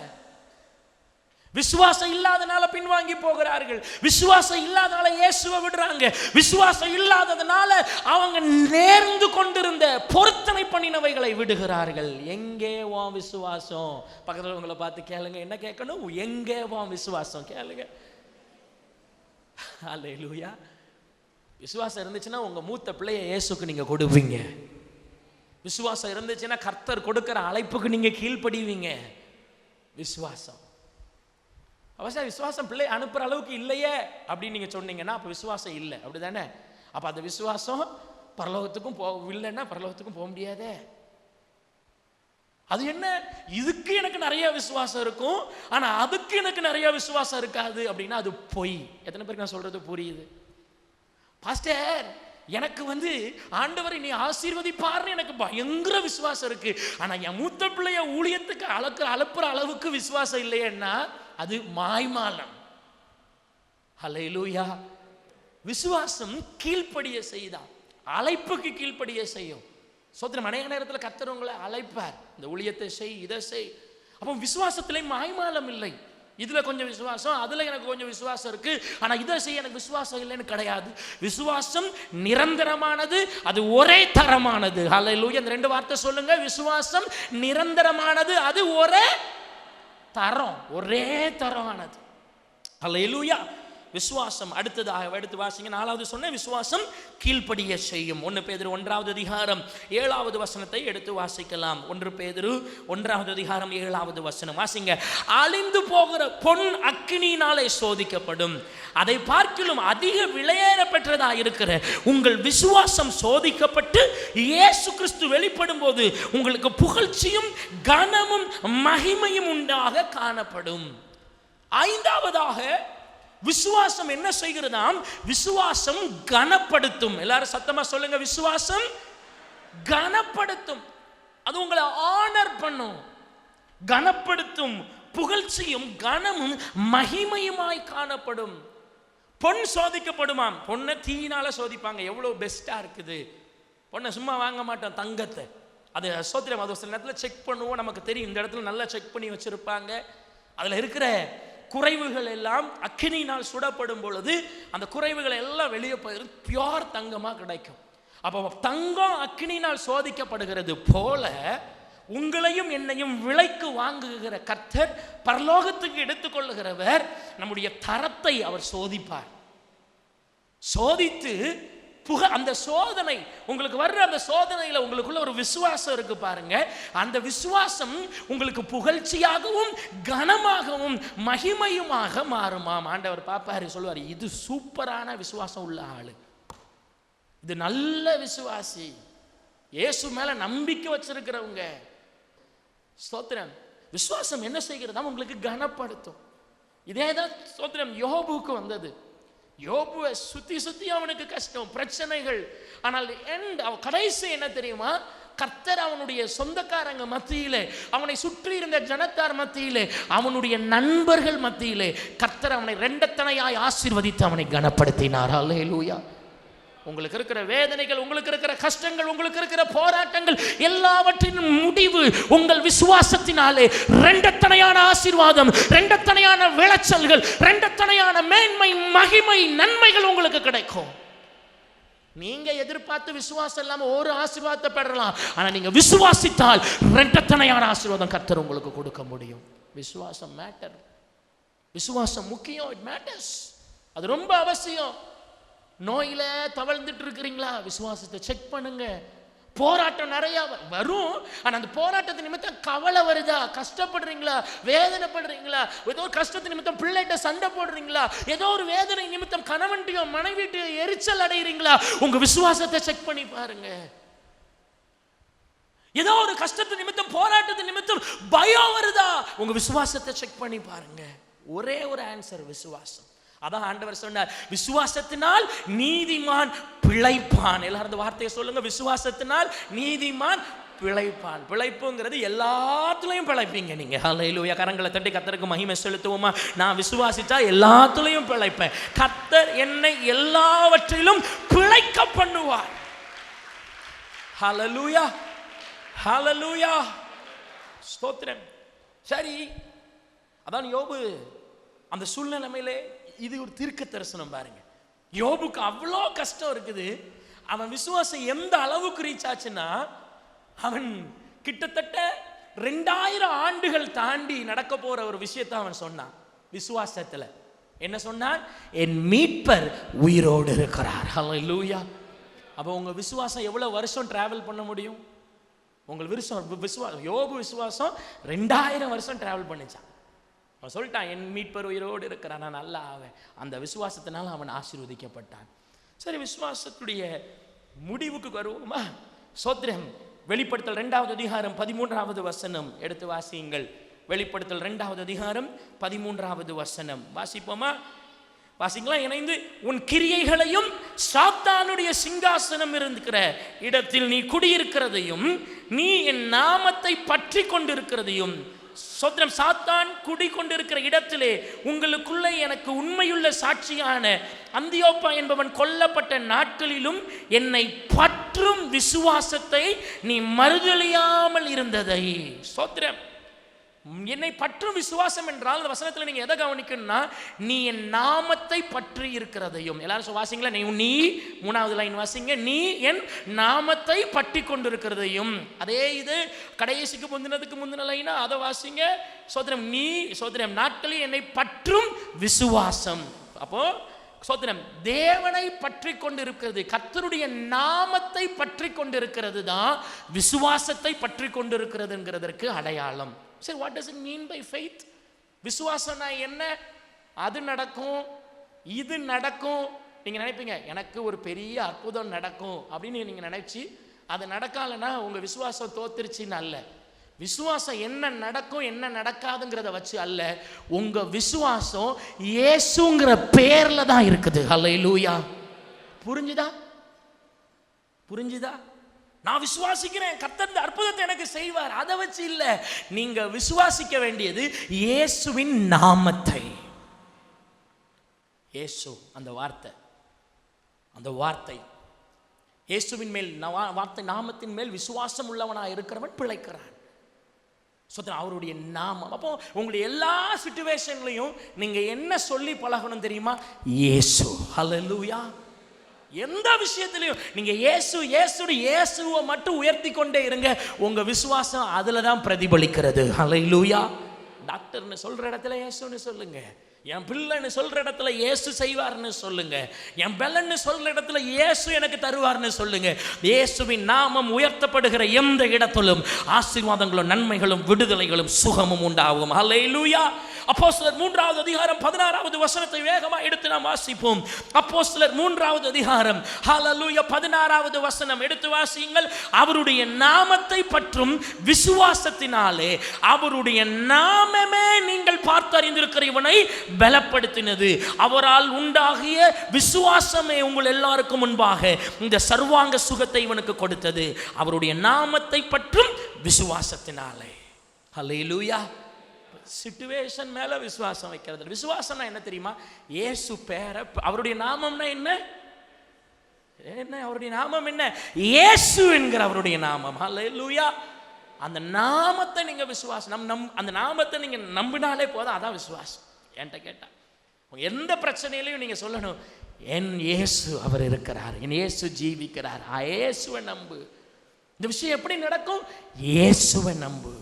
விசுவாசம் இல்லாதனால பின்வாங்கி போகிறார்கள். விசுவாசம் இல்லாதனால இயேசுவை விடுறாங்க. விசுவாசம் இல்லாததுனால அவங்க நேர்ந்து கொண்டிருந்த பொருத்தனை பண்ணினவைகளை விடுகிறார்கள். எங்கே வா விசுவாசம்? பக்கத்துல உங்களை பார்த்து கேளுங்க, என்ன கேட்கணும்? எங்கே வா விசுவாசம் கேளுங்க. அல்லேலூயா. விசுவாசம் இருந்துச்சுன்னா உங்க மூத்த பிள்ளைய இயேசுக்கு நீங்க கொடுப்பீங்க. விசுவாசம் இருந்துச்சுன்னா கர்த்தர் கொடுக்கிற அழைப்புக்கு நீங்க கீழ்ப்படிவீங்க. விசுவாசம். அவசியம் விசுவாசம் பிள்ளை அனுப்புற அளவுக்கு இல்லையே அப்படின்னு நீங்க சொன்னீங்கன்னா அப்ப விசுவாசம் இல்லை, அப்படிதானே? அப்ப அந்த விசுவாசம் பரலோகத்துக்கும் இல்லைன்னா பரலோகத்துக்கும் போக முடியாதே. அது என்ன? இதுக்கு எனக்கு நிறைய விசுவாசம் இருக்கும், ஆனா அதுக்கு எனக்கு நிறைய விசுவாசம் இருக்காது அப்படின்னா அது பொய். எத்தனை பேருக்கு நான் சொல்றது புரியுது? பாஸ்டர், எனக்கு ஆண்டவரை நீ ஆசீர்வதிப்பார்னு எனக்கு பயங்கர விசுவாசம் இருக்கு, ஆனா என் மூத்த பிள்ளைய ஊழியத்துக்கு அழுப்புற அளவுக்கு விசுவாசம் இல்லையேன்னா அது மாய்மாலம். ஹல்லேலூயா. விசுவாசம் கீழ்ப்படிய செய்தா, அழைப்புக்கு கீழ்ப்படிய செய்யும். சோத்திரம், அநேக நேரத்தில் கர்த்தர் உங்களை அழைப்பார், இந்த ஊழியத்தை செய், இதை செய். அப்போ விசுவாசத்திலே மாய்மாலம் இல்லை. இதுல கொஞ்சம் விசுவாசம், அதுல எனக்கு கொஞ்சம் விசுவாசம் இருக்கு, ஆனா இதை செய்ய எனக்கு விசுவாசம் இல்லைன்னு கிடையாது. விசுவாசம் நிரந்தரமானது, அது ஒரே தரமானது. ஹல்லேலூயா. இந்த 2 வார்த்தை சொல்லுங்க. விசுவாசம் நிரந்தரமானது, அது ஒரே தரம், ஒரே தரமானது. ஹல்லேலூயா. விசுவாசம். அடுத்ததாக எடுத்து வாசிங்க. 4வது சொன்ன விசுவாசம் கீழ்ப்படிய செய்யும். 1 பேதுரு 1வது அதிகாரம் 7வது வசனத்தை எடுத்து வாசிக்கலாம். 1 பேதுரு 1வது அதிகாரம் 7வது வசனம் வாசிங்க. அழிந்து போகிற பொன் அக்கினியினாலே சோதிக்கப்படும், அதை பார்க்கிலும் அதிக விலையேற பெற்றதா இருக்கிற உங்கள் விசுவாசம் சோதிக்கப்பட்டு இயேசு கிறிஸ்து வெளிப்படும் போது உங்களுக்கு புகழ்ச்சியும் கனமும் மகிமையும் உண்டாக காணப்படும். 5வதாக விசுவாசம் என்ன செய்கிறதாம்? விசுவாசம் கனப்படுத்தும். எல்லாரும் சத்தமா சொல்லுங்க, விசுவாசம் கனப்படுத்தும். அது உங்களை ஆனர் பண்ணும், கனப்படுத்தும். புகழ்ச்சியும் கனமும் மகிமையுமாய் காணப்படும். பொன் சோதிக்கப்படுமாம். பொண்ணை தீயினால சோதிப்பாங்க. எவ்வளவு பெஸ்டா இருக்குது. பொண்ணை சும்மா வாங்க மாட்டோம், தங்கத்தை அது ஸ்தோத்திரம். அது சில நேரத்தில் செக் பண்ணுவோம், நமக்கு தெரியும் இந்த இடத்துல நல்லா செக் பண்ணி வச்சிருப்பாங்க. அதில் இருக்கிற குறைவுகள் எல்லாம் அக்கினியினால் சுடப்படும் பொழுது அந்த குறைவுகள் எல்லாம் வெளியே போயிடும், பியூர் தங்கமாக கிடைக்கும். அப்போ தங்கம் அக்கினியினால் சோதிக்கப்படுகிறது போல உங்களையும் என்னையும் விலைக்கு வாங்குகிற கர்த்தர், பரலோகத்துக்கு எடுத்துக்கொள்ளுகிறவர், நம்முடைய தரத்தை அவர் சோதிப்பார். சோதித்து அந்த சோதனை உங்களுக்கு வர்ற அந்த சோதனையில் உங்களுக்குள்ள ஒரு விசுவாசம் இருக்கு பாருங்க, அந்த விசுவாசம் உங்களுக்கு புகழ்ச்சியாகவும் கனமாகவும் மகிமையுமாக மாறுமாம். ஆண்டவர் பாப்பாரு, சொல்லுவார், இது சூப்பரான விசுவாசம் உள்ள ஆளு, இது நல்ல விசுவாசி, இயேசு மேல நம்பிக்கை வச்சிருக்கிறவங்க. ஸ்தோத்திரம். விசுவாசம் என்ன செய்கிறதா? உங்களுக்கு கனப்படுத்தும். இதேதான் ஸ்தோத்திரம் யோபுக்கு வந்தது. யோபுவை சுத்தி அவனுக்கு கஷ்டம், பிரச்சனைகள். ஆனால் கடைசி என்ன தெரியுமா? கர்த்தர் அவனுடைய சொந்தக்காரங்க மத்தியிலே, அவனை சுற்றி இருந்த ஜனத்தார் மத்தியிலே, அவனுடைய நண்பர்கள் மத்தியிலே கர்த்தர் அவனை இரண்டத்தனையாய் ஆசீர்வதித்து அவனை கனப்படுத்தினார். அல்லேலூயா. உங்களுக்கு இருக்கிற வேதனைகள், உங்களுக்கு இருக்கிற கஷ்டங்கள், உங்களுக்கு இருக்கிற போராட்டங்கள் எல்லாவற்றின் முடிவு உங்கள் விசுவாசத்தினாலே இரண்டத்தனையான ஆசீர்வாதம், இரண்டத்தனையான விளைச்சல்கள், இரண்டத்தனையான மேன்மை, மகிமை, நன்மைகள் உங்களுக்கு கிடைக்கும். நீங்க எதிர்பார்த்து விசுவாசம் இல்லாம ஒரு ஆசீர்வாதத்தை பெறலாம், ஆனா நீங்க விசுவாசித்தால் இரண்டத்தனையான ஆசீர்வாதம் கர்த்தர் உங்களுக்கு கொடுக்க முடியும். விசுவாசம் மேட்டர், விசுவாசம் முக்கியம், இட் மேட்டர்ஸ், அது ரொம்ப அவசியம். நோயில தவழ்ந்துட்டு இருக்கிறீங்களா? விசுவாசத்தை செக் பண்ணுங்க. போராட்டம் நிறைய வரும், ஆனா அந்த போராட்டத்தின் நிமித்தம் கவலை வருதா? கஷ்டப்படுறீங்களா? வேதனைப்படுறீங்களா? ஏதோ ஒரு கஷ்டத்தின் நிமித்தம் பிள்ளைகிட்ட சண்டை போடுறீங்களா? ஏதோ ஒரு வேதனை நிமித்தம் கணவன்கிட்டயோ மனைவிட்டு எரிச்சல் அடைகிறீங்களா? உங்க விசுவாசத்தை செக் பண்ணி பாருங்க. ஏதோ ஒரு கஷ்டத்தின் நிமித்தம், போராட்டத்தின் நிமித்தம் பயம் வருதா? உங்க விசுவாசத்தை செக் பண்ணி பாருங்க. ஒரே ஒரு ஆன்சர், விசுவாசம். அதான் ஆண்டவர் சொன்னார், விசுவாசத்தினால் நீதிமான் பிழைப்பான். எல்லாரும் அந்த வார்த்தையை சொல்லுங்க, விசுவாசத்தினால் நீதிமான் பிழைப்பான். பிழைப்புங்கிறது எல்லாத்துலயும் பிழைப்பீங்க நீங்க. ஹல்லேலூயா. கரங்களை தட்டி கர்த்தருக்கு மகிமை செலுத்துவோமா? நான் விசுவாசிச்சா எல்லாத்துலயும் பிழைப்பேன். கர்த்தர் என்னை எல்லாவற்றிலும் பிழைக்க பண்ணுவார். ஹல்லேலூயா, ஹல்லேலூயா, ஸ்தோத்திரம். சரி, அதான் யோபு அந்த சூழ்நிலையிலே, இது ஒரு தீர்க்க தரிசனம் பாருங்க. யோபுக்கு அவ்வளோ கஷ்டம் இருக்குது. அவன் விசுவாசம் எந்த அளவுக்கு ரீச் ஆச்சுன்னா, அவன் கிட்டத்தட்ட 2000 ஆண்டுகள் தாண்டி நடக்க போற ஒரு விஷயத்தை அவன் சொன்னான். விசுவாசத்துல என்ன சொன்னான்? என் மீட்பர் உயிரோடு இருக்கிறார். ஹல்லேலூயா. அப்போ உங்க விசுவாசம் எவ்வளவு வருஷம் டிராவல் பண்ண முடியும்? உங்கள் விசுவாசம், யோபு விசுவாசம் 2000 வருஷம் டிராவல் பண்ணிச்சான். அவன் சொல்லிட்டான், என் மீட்பர் உயிரோடு இருக்கிறான், நான் நல்லா ஆவேன். அந்த விசுவாசத்தினால அவன் ஆசீர்வதிக்கப்பட்டான். சரி, விசுவாசத்துடைய முடிவுக்கு வருவோமா? சோத்திரம். வெளிப்படுத்தல் 2வது அதிகாரம் 13வது வசனம் எடுத்து வாசியுங்கள். வெளிப்படுத்தல் 2வது அதிகாரம் 13வது வசனம் வாசிப்போமா? வாசிக்கலாம் இணைந்து. உன் கிரியைகளையும் சாத்தானுடைய சிங்காசனம் இருக்கிற இடத்தில் நீ குடியிருக்கிறதையும், நீ என் நாமத்தை பற்றி கொண்டிருக்கிறதையும். சோத்திரம். சாத்தான் குடிக்கொண்டிருக்கிற இடத்திலே உங்களுக்குள்ளே எனக்கு உண்மையுள்ள சாட்சியான அந்தியோப்பா என்பவன் கொல்லப்பட்ட நாட்களிலும் என்னை பற்றும் விசுவாசத்தை நீ மறுதலியாமல் இருந்ததை. சோத்திரம். என்னை பற்றும் விசுவாசம் என்றால் அந்த வசனத்தில் நீங்க எதை கவனிக்கணும்னா, நீ என் நாமத்தை பற்றி இருக்கிறதையும். எல்லாரும் வாசிங்களா? நீ 3வது லைன் வாசிங்க. நீ என் நாமத்தை பற்றி கொண்டிருக்கிறதையும். அதே இது கடைசிக்கு முந்தின லைனா அதை வாசிங்க. சோத்திரம். நீ சோத்திரம் நாட்களில் என்னை பற்றும் விசுவாசம். அப்போ சோத்திரம், தேவனை பற்றி கொண்டிருக்கிறது, கர்த்தருடைய நாமத்தை பற்றி கொண்டிருக்கிறது தான் விசுவாசத்தை பற்றி கொண்டிருக்கிறதுங்கிறதற்கு அடையாளம். சரி, what does it mean by faith? விசுவாசம்னா என்ன? அது நடக்கும், இது நடக்கும். நீங்க நினைப்பீங்க, எனக்கு ஒரு பெரிய அற்புதம் நடக்கும் அப்படின்னு நீங்க நினைச்சு அது நடக்கலைன்னா உங்க விசுவாசம் தோத்துருச்சுன்னு அல்ல. விசுவாசம் என்ன நடக்கும் என்ன நடக்காதுங்கிறத வச்சு அல்ல, உங்க விசுவாசம் இயேசுங்கிற பேர்ல தான் இருக்குது. ஹல்லேலூயா. புரிஞ்சுதா? புரிஞ்சுதா? நான் விசுவாசிக்கிறேன், கர்த்தர் இந்த அற்புதத்தை எனக்கு செய்வார், அதை வச்சு இல்ல. நீங்க விசுவாசிக்க வேண்டியது இயேசுவின் நாமத்தை. இயேசு அந்த வார்த்தை இயேசுவின் மேல் வார்த்தை நாமத்தின் மேல் விசுவாசம் உள்ளவனாக இருக்கிறவன் பிழைக்கிறான். அவருடைய நாமம். அப்போ உங்களுடைய எல்லா சிச்சுவேஷன்லையும் நீங்க என்ன சொல்லி பழகணும் தெரியுமா? இயேசு. ஹல்லேலூயா. எந்த விஷயத்திலையும் நீங்க இயேசுவை மட்டும் உயர்த்தி கொண்டே இருங்க. உங்க விசுவாசம் அதுல தான் பிரதிபலிக்கிறது. ஹல்லேலூயா. டாக்டர்னு சொல்ற இடத்துல இயேசுன்னு சொல்லுங்க. என் பிள்ளைன்னு சொல்ற இடத்துல இயேசு செய்வார்னு சொல்லுங்க. என் பெலன்னு சொல்ற இடத்துல இயேசு எனக்கு தருவார்னு சொல்லுங்க. இயேசுவின் நாமம் உயர்த்தப்படுகிற எந்த இடத்திலும் ஆசீர்வாதங்களும் நன்மைகளும் விடுதலைகளும் சுகமும் உண்டாகும். ஹல்லேலூயா. அப்போஸ்தலர் 3வது அதிகாரம் 16வது வசனத்தை வேகமா எடுத்து நாம் வாசிப்போம். அப்போஸ்தலர் 3வது அதிகாரம் ஹல்லேலூயா 16வது வசனம் எடுத்து வாசியுங்கள். அவருடைய நாமத்தை பற்றும் விசுவாசத்தினாலே அவருடைய நாமமே நீங்கள் பார்த்தறிந்திருக்கிற இவனை பலப்படுத்தினது. அவரால் உண்டாகிய விசுவாசமே உங்கள் எல்லாருக்கும் முன்பாக இந்த சர்வாங்க சுகத்தை இவனுக்கு கொடுத்தது. அவருடைய நாமத்தை பற்றும் விசுவாசத்தினாலே. ஹல்லேலூயா. சிச்சுவேஷன் மேல விசுவாசம் வைக்கிறது. விசுவாசம்னா என்ன தெரியுமா? இயேசு பேரை, அவருடைய நாமம்னா என்ன? அவருடைய நாமம் என்ன? இயேசு என்கிற அவருடைய நாமம். ஹல்லேலூயா. அந்த நாமத்தை நீங்க விசுவாசம் அந்த நாமத்தை நீங்க நம்பினாலே போதும். அதான் விசுவாசம். என்கிட்ட கேட்டா எந்த பிரச்சனையிலையும் நீங்க சொல்லணும், என் இயேசு அவர் இருக்கிறார், என் இயேசு ஜீவிக்கிறார், இயேசுவை நம்பு. இந்த விஷயம் எப்படி நடக்கும்? இயேசுவை நம்பு.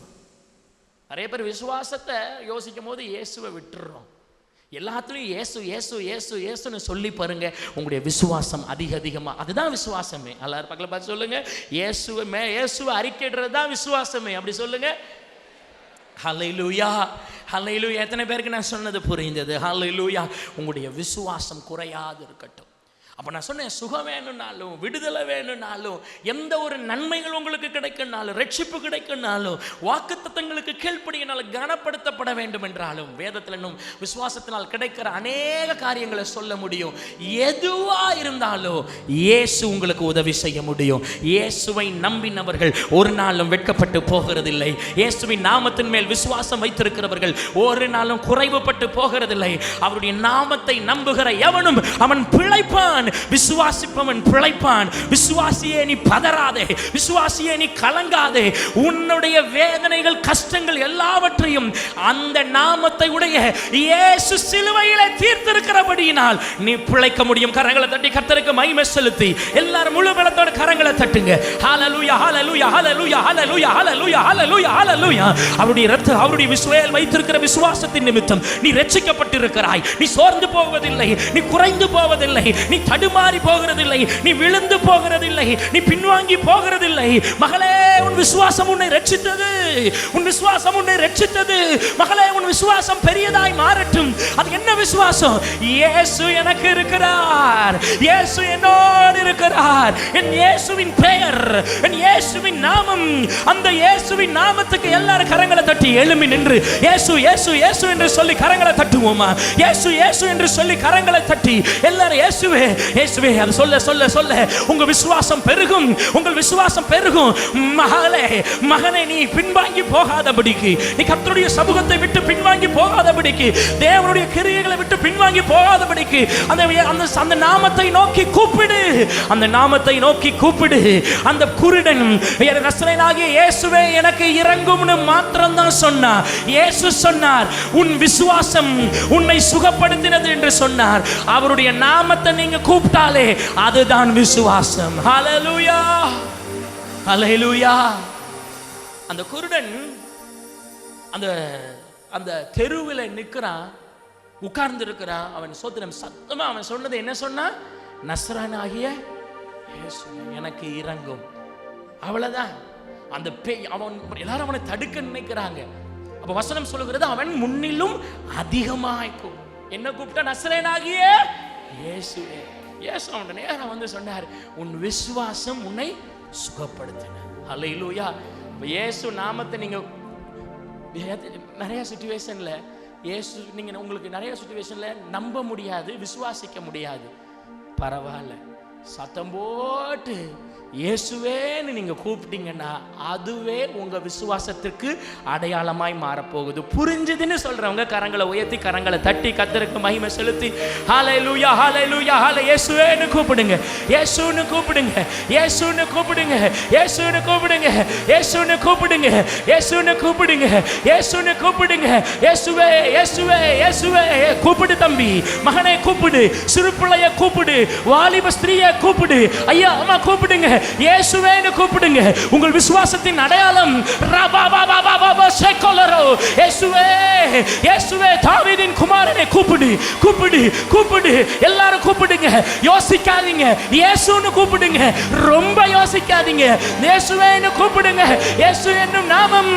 நிறைய பேர் விசுவாசத்தை யோசிக்கும் போது இயேசுவை விட்டுறோம். எல்லாத்துலேயும் இயேசு இயேசு இயேசு இயேசுன்னு சொல்லி பாருங்க, உங்களுடைய விசுவாசம் அதிகமாக. அதுதான் விசுவாசமே. எல்லாரும் பக்கத்தில் பார்த்து சொல்லுங்க, இயேசுவை அறிக்கையிடுறது தான் விசுவாசமே. அப்படி சொல்லுங்க. ஹல்லேலூயா. ஹல்லேலூயா. எத்தனை பேருக்கு நான் சொன்னது புரிந்தது? ஹல்லேலூயா. உங்களுடைய விசுவாசம் குறையாது இருக்கட்டும். அப்போ நான் சொன்னேன், சுகம் வேணும்னாலும் விடுதலை வேணும்னாலும் எந்த ஒரு நன்மைகள் உங்களுக்கு கிடைக்குன்னாலும் ரட்சிப்பு கிடைக்குன்னாலும் வாக்குத்தத்தங்களுக்கு கீழ்ப்படியினாலும் கனப்படுத்தப்பட வேண்டும் என்றாலும் வேதத்தில் இன்னும் விசுவாசத்தினால் கிடைக்கிற அநேக காரியங்களை சொல்ல முடியும். எதுவா இருந்தாலும் இயேசு உங்களுக்கு உதவி செய்ய முடியும். இயேசுவை நம்பினவர்கள் ஒரு நாளும் வெட்கப்பட்டு போகிறதில்லை. இயேசுவின் நாமத்தின் மேல் விசுவாசம் வைத்திருக்கிறவர்கள் ஒரு நாளும் குறைவுபட்டு போகிறதில்லை. அவருடைய நாமத்தை நம்புகிற எவனும் அவன் பிழைப்பான். விசுவாசிப்பவன் பிழைப்பான். விசுவாசியே நீ பதறாதே, விசுவாசியே நீ கலங்காதே. உன்னுடைய வேதனைகள் கஷ்டங்கள் எல்லாவற்றையும் அந்த நாமத்தை உடைய இயேசு சிலுவையிலே தீர்த்திருக்கிறபடியினால் நீ பிழைக்க முடியும். கரங்களை தட்டி கர்த்தருக்கு மகிமை செலுத்தி எல்லாரும் முழு பலத்தோட கரங்களை தட்டுங்க. ஹல்லேலூயா ஹல்லேலூயா ஹல்லேலூயா ஹல்லேலூயா ஹல்லேலூயா ஹல்லேலூயா ஹல்லேலூயா. அவருடைய இரத்தம், அவருடைய விசுவாசத்தில் வைத்திருக்கிற விசுவாசத்தின் நிமித்தம் நீ ரட்சிக்கப்பட்டிருக்கிறாய். நீ சோர்ந்து போவதில்லை, நீ குறைந்து போவதில்லை, நீ தடுமாறி போகிறதில்லை, நீ விழுந்து போகிறதில்லை, நீ பின்வாங்கி போகிறதில்லை. மகளே, உன் விசுவாசம் உன்னை ரட்சித்தது. உன் விசுவாசம் உன்னை ரட்சித்தது. மகளே, உன் விசுவாசம் பெரியதாய் மாறட்டும். அது என்ன விசுவாசம்? இயேசு எனக்கு இருக்கிறார், இயேசு என்னோடு இருக்கிறார். என் இயேசுவின் பெயர், என் இயேசுவின் நாமம். அந்த இயேசுவின் நாமத்துக்கு எல்லாரும் கரங்களை தட்டி எழும்பி நின்று இயேசு இயேசு இயேசு என்று சொல்லி கரங்களை தட்டுவோமா? இயேசு இயேசு என்று சொல்லி கரங்களை தட்டி எல்லாரும் இயேசுவே இயேசுவே அது சொல்ல சொல்ல சொல்ல உங்க விசுவாசம் பெருகும். உங்கள் விசுவாசம் பெருகும். மகளே, மகனே, நீ பின்வாங்கி போகாதபடிக்கு, நீ கர்த்தருடைய சமூகத்தை விட்டு பின்வாங்கி போகாதபடிக்கு, தேவனுடைய கிரியைகளை விட்டு பின்வாங்கி போகாதபடிக்கு அந்த நாமத்தை நோக்கி கூப்பிடு. அந்த நாமத்தை நோக்கி கூப்பிடு. அந்த குருடன் நசரேயனாகிய இயேசுவே எனக்கு இறங்கும்னு மாத்திரம் தான் சொன்னார். இயேசு சொன்னார், உன் விசுவாசம் உன்னை சுகப்படுத்தினது என்று சொன்னார். அவருடைய நாமத்தை நீங்க கூப்பிட்டாலே அதுதான் விசுவாசம். ஹல்லேலூயா ஹல்லேலூயா. அந்த குருடன் அந்த தெருவில் நிற்கிறான், உட்கார்ந்து இருக்கிறான். அவன் சோத்திரம் சத்தமா அவன் சொன்னது என்ன சொன்னா? நசரேயனாகிய இயேசுவே எனக்கு இறங்கும். அவ்வளவுதான். அந்த அவன் எல்லாரும் அவனை தடுக்க நினைக்கிறாங்க. அப்ப வசனம் சொல்லுகிறது, அவன் முன்னிலும் அதிகமாய் என்ன கூப்பிட்டா? நசரேயனாகிய இயேசுவே. இயேசு அவன் நேரம் வந்து சொன்னார், உன் விசுவாசம் உன்னை சுகப்படுத்தின. ஹல்லேலூயா. இயேசு நாமத்தை நீங்க நிறைய சிச்சுவேஷன்ல இயேசு நீங்க உங்களுக்கு நிறைய சிச்சுவேஷன்ல நம்ப முடியாது, விசுவாசிக்க முடியாது. பரவாயில்ல, சத்தம் போட்டு இயேசுவேன்னு நீங்க கூப்பிட்டீங்கன்னா அதுவே உங்க விசுவாசத்திற்கு அடையாளமாய் மாறப்போகுது. புரிஞ்சுதுன்னு சொல்றவங்க கரங்களை உயர்த்தி கரங்களை தட்டி கர்த்தருக்கு மகிமை செலுத்தி ஹல்லேலூயா ஹல்லேலூயா ஹல்லே இயேசுவேன்னு கூப்பிடுங்க, இயேசுன்னு கூப்பிடுங்க, இயேசுன்னு கூப்பிடுங்க, இயேசுன்னு கூப்பிடுங்க, இயேசுன்னு கூப்பிடுங்க, இயேசுன்னு கூப்பிடுங்க, இயேசுன்னு கூப்பிடுங்க. இயேசுவே இயேசுவே இயேசுவே கூப்பிடு தம்பி, மகனே கூப்பிடு, சிறு பிள்ளைய கூப்பிடு, வாலிப ஸ்திரீயை கூப்பிடு, ஐயா அம்மா கூப்பிடுங்க, இயேசுவேன்னு கூப்பிடுங்க. உங்கள் விசுவாசத்தின் அடையாளம் இயேசுவே இயேசுவே தாவீதின் குமாரனை கூப்பிடு கூப்பிடு கூப்பிடு, எல்லாரும் கூப்பிடுங்க, யோசிக்காதீங்க, இயேசுன்னு கூப்பிடுங்க, ரொம்ப யோசிக்காதீங்க, இயேசுவேன்னு கூப்பிடுங்க. இயேசு என்னும் நாமம்,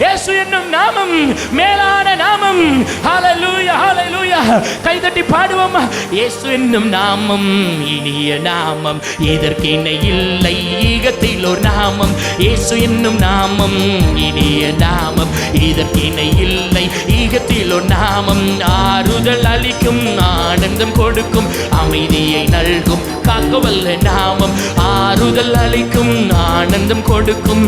இயேசு என்னும் நாமம் மேலான நாமம். ஹல்லேலூயா ஹல்லேலூயா, கைதட்டி பாடுவோமா? இயேசு என்னும் நாமம் இனிய நாமம், இதற்கு இணை இல்லை ஈகத்தில் ஒரு நாமம். இயேசு என்னும் நாமம் இனிய நாமம், இதற்கு இணை இல்லை ஈகத்தில் ஒரு நாமம். ஆறுதல் அளிக்கும், ஆனந்தம் கொடுக்கும், அமைதியை நல்கும், காக்க வல்ல நாமம். ஆறுதல் அளிக்கும், ஆனந்தம் கொடுக்கும்,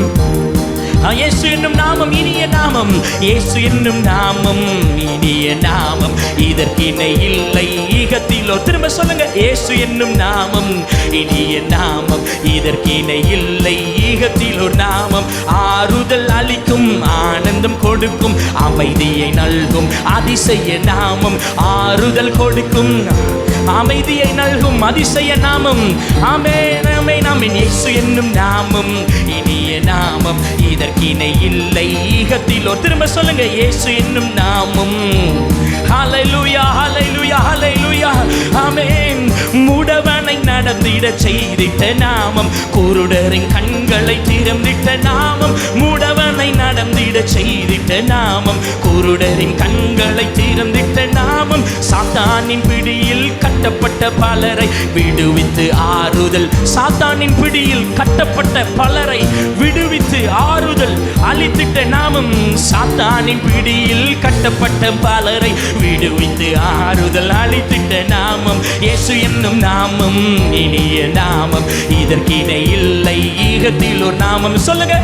இயேசு என்னும் நாமம் இனிய நாமம். இயேசு என்னும் நாமம் இனிய நாமம், இதற்கு இணை இல்லை ஈகத்திலோ. திரும்ப சொல்லுங்க, இயேசு என்னும் நாமம் இனிய நாமம், இதற்கு இணை இல்லை ஈகத்திலோ நாமம். ஆறுதல் அளிக்கும், ஆனந்தம் கொடுக்கும், அமைதியை நல்கும், அதிசய நாமம். ஆறுதல் கொடுக்கும், அமைதியை நல்கும், அதிசய நாமம். ஆமென் ஆமென் ஆமென். இயேசு என்னும் நாமம் இனிய நாமம், இதற்கு இணை இல்லை ஈகத்திலோ. திரும்ப சொல்லுங்க, இயேசு என்னும் நாமம். ஹல்லேலூயா ஹல்லேலூயா ஹல்லேலூயா ஆமென். முடவனை நடந்திட செய்திட்ட நாமம், குருடரின் கண்களை திறந்திட்ட நாமம். முடவனை நடந்திட செய்திட்ட நாமம், குருடரின் கண்களை திறந்திட்ட நாமம். சாத்தானின் பிடியில் கட்டப்பட்ட பலரை விடுவித்து ஆறுதல், சாத்தானின் பிடியில் கட்டப்பட்ட பலரை விடுவித்து ஆறுதல் அளித்திட்ட நாமம். சாத்தானின் பிடியில் கட்டப்பட்ட பலரை விடுவித்து ஆறுதல் அளித்திட்ட நாமம். இயேசு என்னும் நாமம் இனிய நாமம், இதற்கு இணை இல்லை ஈகத்தில் ஒரு நாமம். சொல்லுங்க,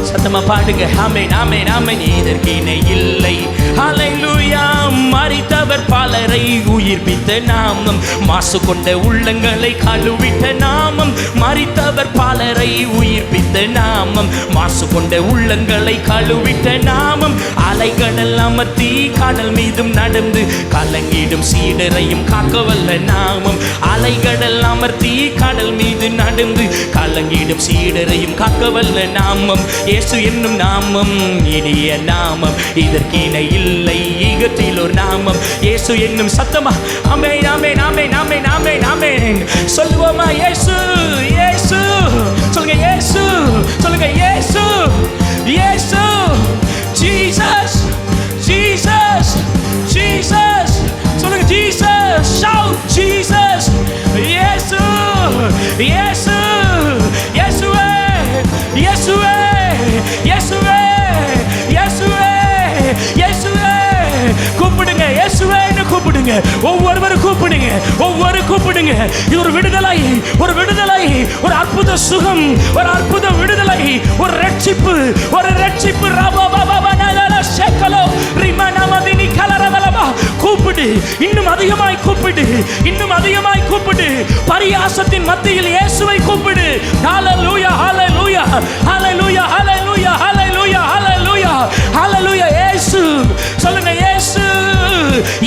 சத்தமா பாடுங்க, ஆமென் ஆமென் ஆமென். இதற்கு இணை இல்லை. ஹல்லேலூயா. மரித்தவர் பலரை உயிர்ப்பித்த நாமம், மாசு கொண்ட உள்ளங்களை கழுவிட்ட நாமம். மரித்தவர் பலரை உயிர்ப்பித்த நாமம், மாசு கொண்ட உள்ளங்களை கழுவிட்ட நாமம். அலைகடல் அமர்த்தி கடல் மீதும் நடந்து கலங்கிடும் சீடரையும் காக்க வல்ல நாமம். அலைகடல் அமர்த்தி கடல் மீது நடந்து கலங்கிடும் சீடரையும் காக்க வல்ல நாமம். இயேசு என்னும் நாமம் இனிய நாமம், இதற்கு இணை இல்லை ஈகத்தில் ஒரு நாமம். இயேசு என்னும் சத்தமா ஆமென் ஆமென் ஆமென் ஆமென் ஆமென் ஆமென் சொல்லுவோமா? இயேசு இயேசு சொல்லுங்க, இயேசு சொல்லுங்க, இயேசு இயேசு. ஜீசஸ் ஜீசஸ் ஜீசஸ் சொல்லுங்க, ஜீசஸ். Shout Jesus. இயேசு இயேசு இயேசுவே இயேசுவே இயேசுவே இயேசுவே இயேசுவே. கூப்பிடுங்க, இயேசுவேன்னு கூப்பிடுங்க, ஒவ்வொருவரும் கூப்பிடுங்க, ஒவ்வொரு கூப்பிடுங்க. ஒரு விடுதலை, ஒரு விடுதலை, ஒரு அற்புத சுகம், ஒரு அற்புத விடுதலை, ஒரு ரட்சிப்பு, ஒரு ரட்சிப்பு. கூப்பிடு, இன்னும் அதிகமாய் கூப்பிடு, இன்னும் அதிகமாய் கூப்பிடு. பரியாசத்தின் மத்தியில் இயேசுவை கூப்பிடு. ஹல்லேலூயா ஹல்லேலூயா ஹல்லேலூயா ஹல்லேலூயா ஹல்லேலூயா ஹல்லேலூயா ஹல்லேலூயா. இயேசு சொல்லுங்க, இயேசு.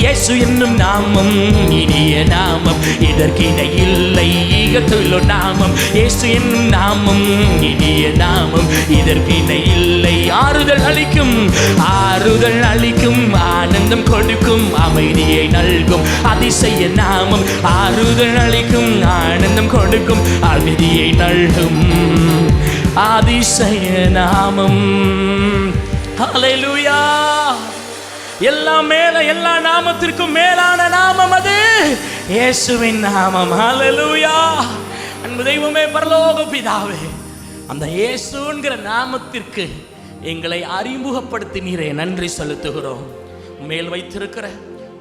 இயேசு என்னும் நாமம் இனிய நாமம், இதற்கு இணை இல்லை ஈகத்தில் ஒரு நாமம். இயேசு என்னும் நாமம் இனிய நாமம், இதற்கு இணை இல்லை. ஆறுதல் அளிக்கும், ஆறுதல் அளிக்கும், ஆனந்தம் கொடுக்கும், அமைதியை நல்கும், அதிசய நாமம். ஆறுதல் அளிக்கும், ஆனந்தம் கொடுக்கும், அமைதியை நல்கும், அதிசய நாமம். ஹல்லேலூயா. எல்லாம் மேல, எல்லா நாமத்திற்கும் மேலான நாமம் அது இயேசுவின் நாமம். ஹல்லேலூயா. அன்பு தெய்வமே, பரலோக பிதாவே, அந்த இயேசுங்கிற நாமத்திற்கு எங்களை அறிமுகப்படுத்தினீரே, நன்றி செலுத்துகிறோம். மேல் வைத்திருக்கிற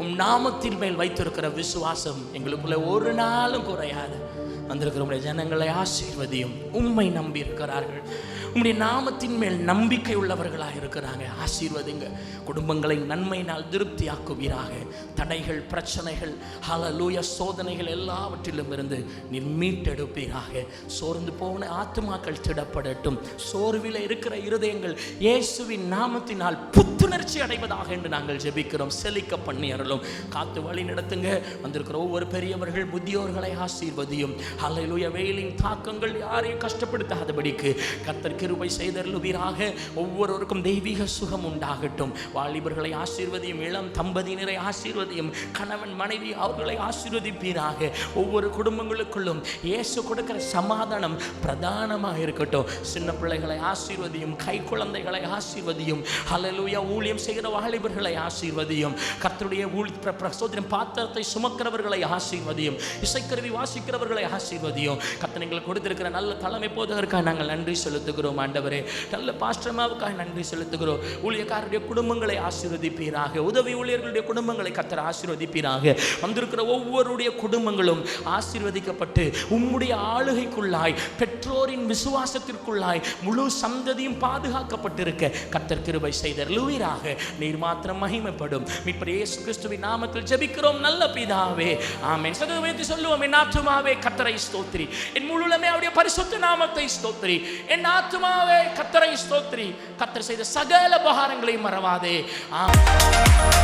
உம் நாமத்தின் மேல் வைத்திருக்கிற விசுவாசம் எங்களுக்குள்ள ஒரு நாளும் குறையாது. வந்திருக்கிற உடைய ஜனங்களை ஆசீர்வதியும். உம்மை நம்பி இருக்கிறார்கள், உம்முடைய நாமத்தின் மேல் நம்பிக்கை உள்ளவர்களாக இருக்கிறாங்க. ஆசீர்வதிங்க. குடும்பங்களை நன்மையினால் திருப்தியாக்குவீராக. தடைகள், பிரச்சனைகள், ஹல்லேலூயா, சோதனைகள் எல்லாவற்றிலும் இருந்து நீர் மீட்டெடுப்பீராக. சோர்ந்து போன ஆத்துமாக்கள் திடப்படட்டும். சோர்வில் இருக்கிற இருதயங்கள் இயேசுவின் நாமத்தினால் புத்துணர்ச்சி அடைவதாக என்று நாங்கள் ஜெபிக்கிறோம். செழிக்க பண்ணி அருளும். காத்து வழி நடத்துங்க. வந்திருக்கிற ஒவ்வொரு பெரியவர்கள், முதியோர்களை ஆசீர்வதியும். ஹல்லேலூயா. வெயிலின் தாக்கங்கள் யாரையும் கஷ்டப்படுத்தாதபடிக்கு கர்த்தர் கிருபை செய்தருளுவீராக. ஒவ்வொருவருக்கும் தெய்வீக சுகம் உண்டாகட்டும். வாலிபர்களை ஆசீர்வதியும். இளம் தம்பதியினரை ஆசீர்வதியும். கணவன் மனைவி அவர்களை ஆசீர்வதிப்பீராக. ஒவ்வொரு குடும்பங்களுக்குள்ளும் இயேசு கொடுக்கிற சமாதானம் பிரதானமாக இருக்கட்டும். சின்ன பிள்ளைகளை ஆசீர்வதியும். கை குழந்தைகளை ஆசீர்வதியும். ஹல்லேலூயா. ஊழியம் செய்கிற வாலிபர்களை ஆசீர்வதியும். கர்த்தருடைய பிரசோதனம் பாத்திரத்தை சுமக்கிறவர்களை ஆசீர்வதியும். இசைக்கருவி வாசிக்கிறவர்களை ஆசீர்வதியும். கர்த்தர் எங்களுக்கு கொடுத்திருக்கிற நல்ல தலைமை போதகருக்காக நாங்கள் நன்றி செலுத்துகிறோம். ஆண்டவரே, நல்ல பாஸ்டர்மாவுக்காக நன்றி செலுத்துகிறோம். ஊழியக்காரருடைய குடும்பங்களை ஆசீர்வதிப்பீராக. உதவி ஊழியர்களுடைய குடும்பங்களை கர்த்தர் ஆசீர்வதிப்பீராக. வந்திருக்கிற ஒவ்வொருடைய குடும்பங்களும் ஆசீர்வதிக்கப்பட்டு உம்முடைய ஆளுகைக்குள்ளாய், பெற்றோரின் விசுவாசத்திற்குள்ளாய் முழு சந்ததியும் பாதுகாக்கப்பட்டிருக்க கர்த்தர் கிருபை செய்தருளுவீராக. நீர் மாத்திரம் மகிமைப்படும். மீட்பர் இயேசு கிறிஸ்துவின் நாமத்தில் ஜெபிக்கிறோம் நல்ல பிதாவே, ஆமென். சகோதரத்தை சொல்லுவோம். என் ஆத்துமாவே கர்த்தரை ஸ்தோத்திரி, என் முழுமே அவருடைய பரிசுத்த நாமத்தை ஸ்தோத்திரி. என் ஆத்துமாவே கர்த்தரை ஸ்தோத்திரி, கர்த்தர் செய்த சகல உபகாரங்களையும் மறவாதே. ஆமென்.